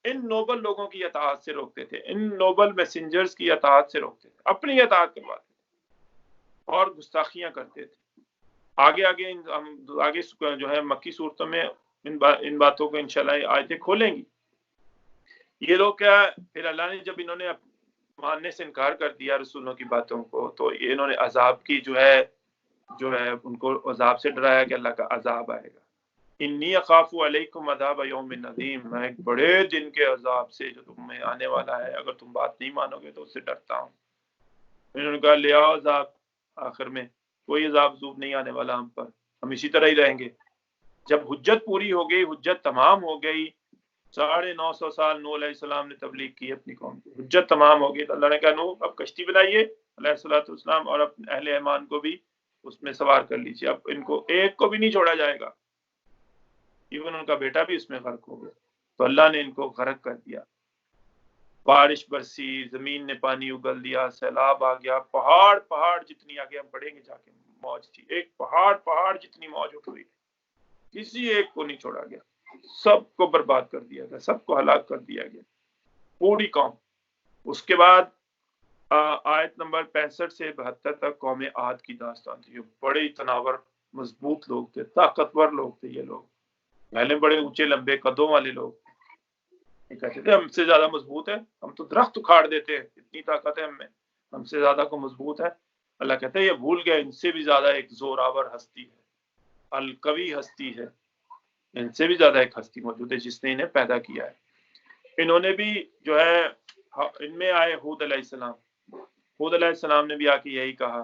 ان نوبل لوگوں کی اطاعت سے روکتے تھے، ان نوبل میسنجرز کی اطاعت سے روکتے تھے، اپنی اطاعت کرواتے تھے اور گستاخیاں کرتے تھے۔ آگے ہم آگے جو ہے مکی صورتوں میں ان باتوں کو انشاءاللہ آیتیں کھولیں گی۔ یہ لوگ کیا، پھر اللہ نے جب انہوں نے ماننے سے انکار کر دیا رسولوں کی باتوں کو، تو انہوں نے عذاب کی جو ہے ان کو عذاب سے ڈرایا کہ اللہ کا عذاب آئے گا۔ انی اخاف علیکم عذاب یوم عظیم، میں ایک بڑے دن کے عذاب سے جو تم میں آنے والا ہے، اگر تم بات نہیں مانو گے تو اس سے ڈرتا ہوں۔ انہوں نے کہا لے آؤ عذاب، آخر میں کوئی عذاب زوب نہیں آنے والا ہم پر، ہم اسی طرح ہی رہیں گے۔ جب حجت پوری ہو گئی، حجت تمام ہو گئی، 950 سال نوح علیہ السلام نے تبلیغ کی اپنی قوم کی، حجت تمام ہو گئی، تو اللہ نے کہا نوح اب کشتی بنائیے علیہ السلام اور اپنے اہل ایمان کو بھی اس میں سوار کر لیجیے، اب ان کو ایک کو بھی نہیں چھوڑا جائے گا، ایون ان کا بیٹا بھی اس میں غرق ہو گیا۔ تو اللہ نے ان کو غرق کر دیا، بارش برسی، زمین نے پانی اگل دیا، سیلاب آ گیا، پہاڑ جتنی آگے ہم پڑھیں گے جا کے موج تھی، ایک پہاڑ جتنی موج اٹھ ہوئی، کسی ایک کو نہیں چھوڑا گیا، سب کو برباد کر دیا گیا، سب کو ہلاک کر دیا گیا، پوری قوم۔ اس کے بعد آیت نمبر 65 سے 72 تک قوم عاد کی داستان تھی، جو بڑے تناور مضبوط لوگ تھے، طاقتور لوگ تھے، یہ لوگ پہلے بڑے اونچے لمبے قدوں والے لوگ، یہ کہتے تھے ہم سے زیادہ مضبوط ہے، ہم تو درخت اکھاڑ دیتے ہیں، اتنی طاقت ہے ہم سے زیادہ کو مضبوط ہے۔ اللہ کہتا ہے یہ بھول گئے، ان سے بھی زیادہ ایک زوراور ہستی ہے، القوی ہستی ہے، ان سے بھی زیادہ ایک ہستی موجود ہے جس نے انہیں پیدا کیا ہے۔ انہوں نے بھی جو ہے، ان میں آئے ہود علیہ السلام، ہود علیہ السلام نے بھی آ کے یہی کہا،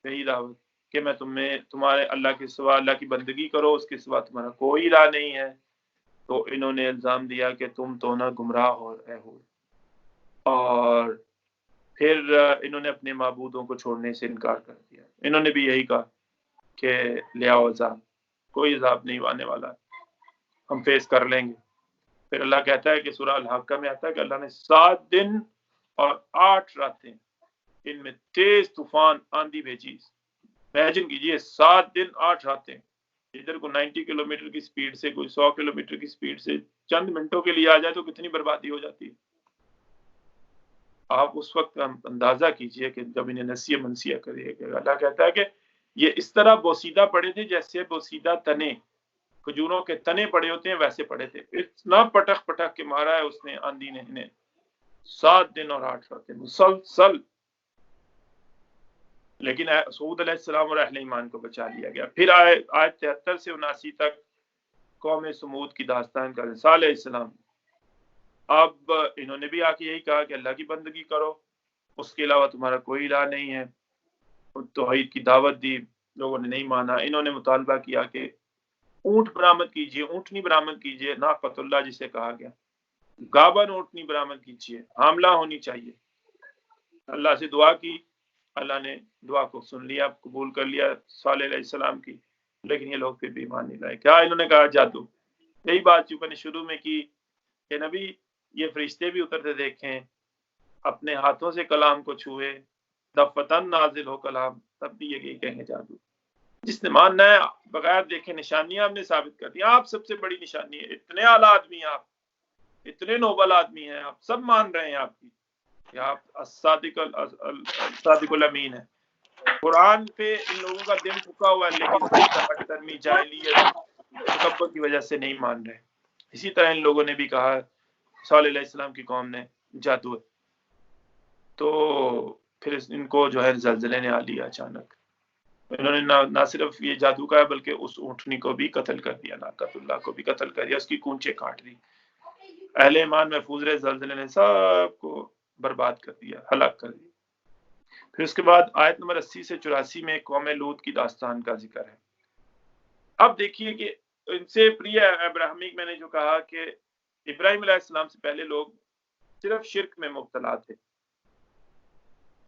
یہی دعوت کہ میں تمہارے اللہ کے سوا اللہ کی بندگی کرو، اس کے سوا تمہارا کوئی الہ نہیں ہے۔ تو انہوں نے الزام دیا کہ تم تو نہ گمراہ ہو رہے ہو، اور پھر انہوں نے اپنے معبودوں کو چھوڑنے سے انکار کر دیا۔ انہوں نے بھی یہی کہا کہ لے آؤ عذاب، کوئی عذاب نہیں آنے والا، ہم فیس کر لیں گے۔ پھر اللہ کہتا ہے کہ سورہ الحاقہ میں آتا ہے کہ اللہ نے 7 دن اور 8 راتیں ان میں تیز طوفان آندھی بھیجی۔ امیجن کیجئے 7 دن 8 راتیں، ادھر کو 90 کلومیٹر کی سپیڈ سے کوئی 100 کلومیٹر کی سپیڈ سے چند منٹوں کے لیے آ جائے تو کتنی بربادی ہو جاتی ہے۔ آپ اس وقت اندازہ کیجئے کہ جب انہیں نسیہ منسیہ کرے گا، اللہ کہتا ہے کہ یہ اس طرح بوسیدہ پڑے تھے جیسے بوسیدہ تنے، کھجوروں کے تنے پڑے ہوتے ہیں، ویسے پڑے تھے، اتنا پٹک کے مارا ہے اس نے، آندھی نے انہیں 7 دن اور 8 راتیں مسلسل۔ لیکن سعود علیہ السلام اور اہل ایمان کو بچا لیا گیا۔ پھر آیت 73 سے 79 تک قوم سمود کی داستان کا، صالح علیہ السلام، اب انہوں نے بھی آ کے یہی کہا کہ اللہ کی بندگی کرو، اس کے علاوہ تمہارا کوئی الہ نہیں ہے، توحید کی دعوت دی، لوگوں نے نہیں مانا۔ انہوں نے مطالبہ کیا کہ اونٹ برآمد کیجئے، اونٹنی برآمد کیجئے، ناقۃ اللہ جسے کہا گیا، گابن اونٹنی برآمد کیجئے، حاملہ ہونی چاہیے۔ اللہ سے دعا کی، اللہ نے دعا کو سن لیا، قبول کر لیا صالح علیہ السلام کی، لیکن یہ لوگ پھر بھی ایمان نہیں لائے۔ کیا انہوں نے کہا؟ جادو۔ یہی بات جو میں نے شروع میں کی کہ نبی یہ فرشتے بھی اترتے دیکھیں، اپنے ہاتھوں سے کلام کو چھوئے، دفتن نازل ہو کلام، تب بھی یہ کہیں گے جادو۔ جس نے ماننا ہے بغیر دیکھے نشانیاں ہم نے ثابت کر دی، آپ سب سے بڑی نشانی ہے، اتنے اعلیٰ آدمی ہیں آپ، اتنے نوبل آدمی ہیں آپ، سب مان رہے ہیں آپ کی کہ آپ الصادق الامین ہے۔ قرآن پہ ان لوگوں کا دل ٹھکا ہوا ہے، لیکن ہٹ درمی جاہلیت تکبر کی وجہ سے نہیں مان رہے۔ اسی طرح ان لوگوں نے بھی کہا، صالح علیہ السلام کی قوم نے، جادو ہے۔ تو پھر ان کو جو ہے زلزلے نے آ لیا اچانک، انہوں نے نہ صرف یہ جادو کا ہے بلکہ اس اونٹنی کو بھی قتل کر دیا، ناقۃ اللہ کو بھی قتل کر دیا، اس کی کونچیں کاٹ دی۔ اہل ایمان محفوظ رہے، زلزلے نے سب کو برباد کر دیا، ہلاک کر دیا۔ پھر اس کے بعد آیت نمبر 80 سے 84 میں قوم لوط کی داستان کا ذکر ہے۔ اب دیکھیے کہ ان سے پری ابراہیمک، میں نے جو کہا کہ ابراہیم علیہ السلام سے پہلے لوگ صرف شرک میں مبتلا تھے۔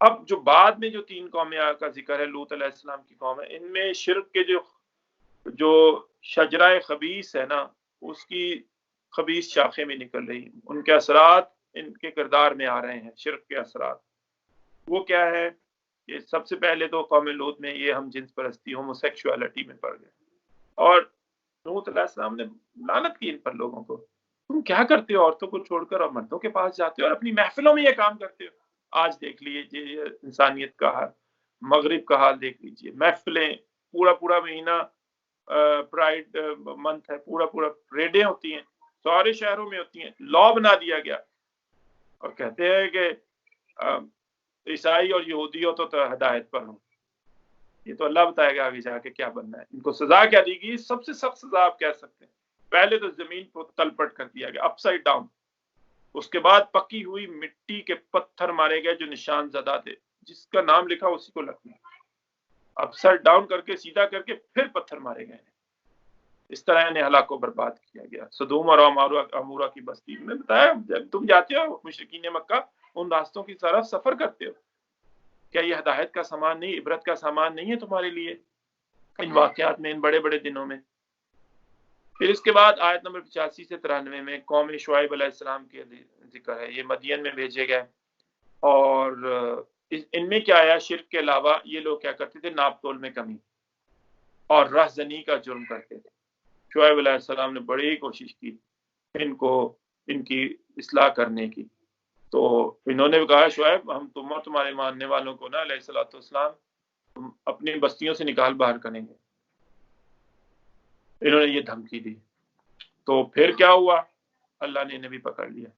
اب جو بعد میں جو 3 قومیں کا ذکر ہے، لوط علیہ السلام کی قوم ہے، ان میں شرک کے جو شجرہ خبیث ہے نا، اس کی خبیث شاخیں میں نکل رہی ہیں، ان کے اثرات ان کے کردار میں آ رہے ہیں، شرک کے اثرات۔ وہ کیا ہے کہ سب سے پہلے تو قوم لوط میں یہ ہم جنس پرستی، ہوموسیکشوالٹی میں پڑ گئے، اور لوط علیہ السلام نے لعنت کی ان پر لوگوں کو، تم کیا کرتے ہو، عورتوں کو چھوڑ کر اور مردوں کے پاس جاتے ہو اور اپنی محفلوں میں یہ کام کرتے ہو۔ آج دیکھ لیجیے انسانیت کا حال، مغرب کا حال دیکھ لیجیے، محفلیں پورا مہینہ، پرائیڈ منتھ ہے، پورا پریڈیں ہوتی ہیں، سارے شہروں میں ہوتی ہیں، لا بنا دیا گیا، اور کہتے ہیں کہ عیسائی اور یہودی ہو تو ہدایت پر ہوں۔ یہ تو اللہ بتائے گا آگے جا کے کیا بننا ہے. ان کو سزا کیا دی گئی؟ سب سے سخت سزا آپ کہہ سکتے ہیں. پہلے تو زمین کو تلپٹ کر دیا گیا، اپ سائڈ ڈاؤن. اس کے بعد پکی ہوئی مٹی کے پتھر مارے گئے جو نشان زدہ تھے، جس کا نام لکھا اسی کو لکھنا. اپ سائڈ ڈاؤن کر کے سیدھا کر کے پھر پتھر مارے گئے. اس طرح انہیں ہلاک و برباد کیا گیا. سدوم اور عمورہ کی بستی میں بتایا، جب تم جاتے ہو مشرکین مکہ ان راستوں کی طرف سفر کرتے ہو، کیا یہ ہدایت کا سامان نہیں، عبرت کا سامان نہیں ہے تمہارے لیے ان واقعات میں، ان بڑے بڑے دنوں میں؟ پھر اس کے بعد آیت نمبر 85 سے 93 میں قوم شعیب علیہ السلام کے ذکر ہے. یہ مدین میں بھیجے گئے اور ان میں کیا آیا؟ شرک کے علاوہ یہ لوگ کیا کرتے تھے؟ ناپ تول میں کمی اور رہزنی کا جرم کرتے تھے. شعیب علیہ السلام نے بڑی کوشش کی ان کی اصلاح کرنے کی. تو انہوں نے کہا شعیب ہم تم اور تمہارے ماننے والوں کو نا علیہ الصلوۃ والسلام اپنی بستیوں سے نکال باہر کریں گے. انہوں نے یہ دھمکی دی. تو پھر کیا ہوا؟ اللہ نے انہیں بھی پکڑ لیا،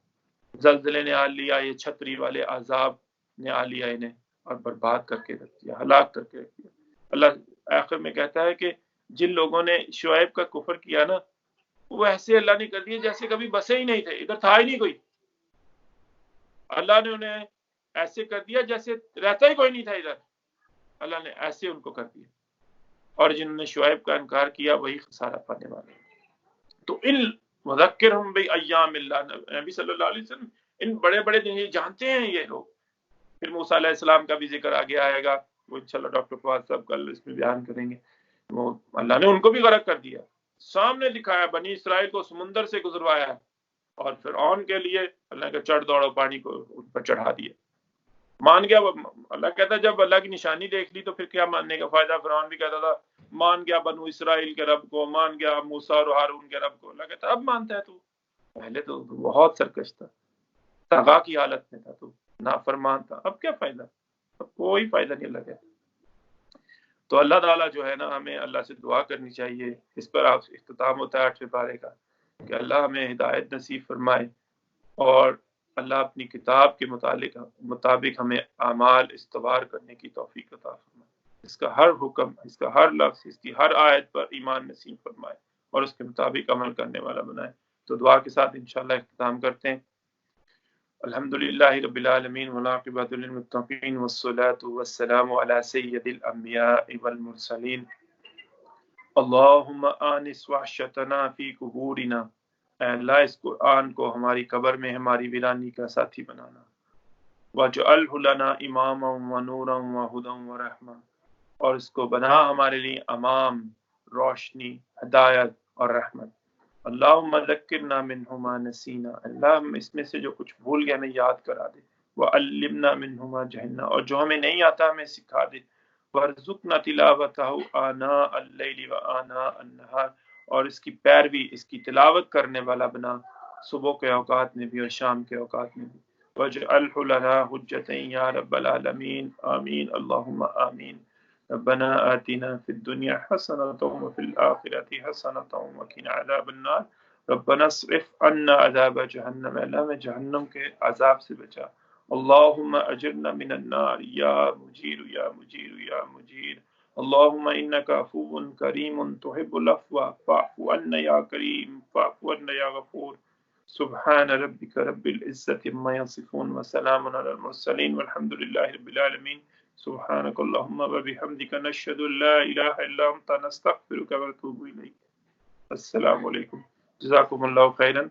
زلزلے نے آ لیا، یہ چھتری والے عذاب نے آ لیا انہیں اور برباد کر کے رکھ دیا، ہلاک کر کے رکھ دیا. اللہ آخر میں کہتا ہے کہ جن لوگوں نے شعیب کا کفر کیا نا، وہ ایسے اللہ نے کر دیے جیسے کبھی بسے ہی نہیں تھے، ادھر تھا ہی نہیں کوئی. اللہ نے انہیں ایسے کر دیا جیسے رہتا ہی کوئی نہیں تھا ادھر. اللہ نے ایسے ان کو کر دیا، اور جنہوں نے شعیب کا انکار کیا وہی خسارہ پانے والے. تو ان مذکرہم بایام اللہ، نبی صلی اللہ علیہ وسلم ان بڑے بڑے دن جانتے ہیں یہ لوگ. پھر موسیٰ علیہ السلام کا بھی ذکر آگے آئے گا، وہ انشاءاللہ ڈاکٹر فواد صاحب کل اس میں بیان کریں گے. وہ اللہ نے ان کو بھی غرق کر دیا، سامنے دکھایا، بنی اسرائیل کو سمندر سے گزروایا، اور فرعون کے لیے اللہ کا چڑھ دوڑو پانی کو ان پر چڑھا دیا. مان گیا. اللہ کہتا ہے جب اللہ کی نشانی دیکھ لی تو پھر کیا ماننے کا فائدہ؟ فرعون بھی کہتا تھا مان گیا بنو اسرائیل کے رب کو، مان گیا موسیٰ اور ہارون کے رب کو. اللہ کہتا اب مانتا ہے تو؟ پہلے تو بہت سرکش تھا، تغا کی حالت میں تھا، تو نافرمان تھا. اب کیا فائدہ؟ اب کوئی فائدہ نہیں. اللہ کہتا. تو اللہ تعالیٰ جو ہے نا، ہمیں اللہ سے دعا کرنی چاہیے. اس پر آپ اختتام ہوتا ہے 8ویں پارے کا کہ اللہ ہمیں ہدایت نصیب فرمائے، اور اللہ اپنی کتاب کے مطابق ہمیں اعمال استوار کرنے کی توفیق عطا فرمائے. اس کا ہر حکم، اس کا ہر لفظ، اس کی ہر آیت پر ایمان نصیب فرمائے اور اس کے مطابق عمل کرنے والا بنائے. تو دعا کے ساتھ انشاءاللہ اختتام کرتے ہیں. الحمدللہ رب العالمین والعاقبۃ للمتقین والصلاة والسلام علی سید الانبیاء والمرسلین. اللہم آنس وحشتنا فی قبورنا، اے اللہ اس قرآن کو ہماری قبر میں ہماری ویرانی کا ساتھی بنانا. وَاجْعَلْهُ لَنَا إِمَامًا وَنُورًا وَهُدًى وَرَحْمَةً، اور اس کو بنا ہمارے لیے امام، روشنی، ہدایت اور رحمت. اللہم ذکرنا منہ ما نسینا، اللہ ہم اس میں سے جو کچھ بھول گئے ہمیں یاد کرا دے. وعلمنا منہ ما جہلنا، اور جو ہمیں نہیں آتا ہمیں سکھا دے. وارزقنا تلاوتہ آناء اللیل وآناء النہار، اور اس کی پیروی، اس کی تلاوت کرنے والا بنا صبح کے اوقات میں بھی اور شام کے اوقات میں بھی. واجعلہ لنا حجتا یا رب العالمین، آمین اللہم آمین. ربنا آتنا فی الدنیا حسنۃ وفی الآخرۃ حسنۃ وقنا عذاب النار. ربنا اصرف عنا عذاب جہنم، اللہ میں جہنم کے عذاب سے بچا. اللہم اجرنا من النار یا مجیر یا مجیر یا مجیر. اللہم انک عفو کریم تحب العفو فاعف عنا یا کریم، فاعف عنا یا غفور. سبحان ربک رب العزت عما یصفون وسلام علی المرسلین والحمد للہ رب العالمین. سبحانک اللہم وبحمدک نشہد ان لا الہ الا انت نستغفرک ونتوب الیک. السلام علیکم، جزاکم اللہ خیرا.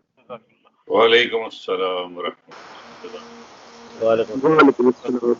وعلیکم السلام ورحمۃ اللہ. وعلیکم السلام.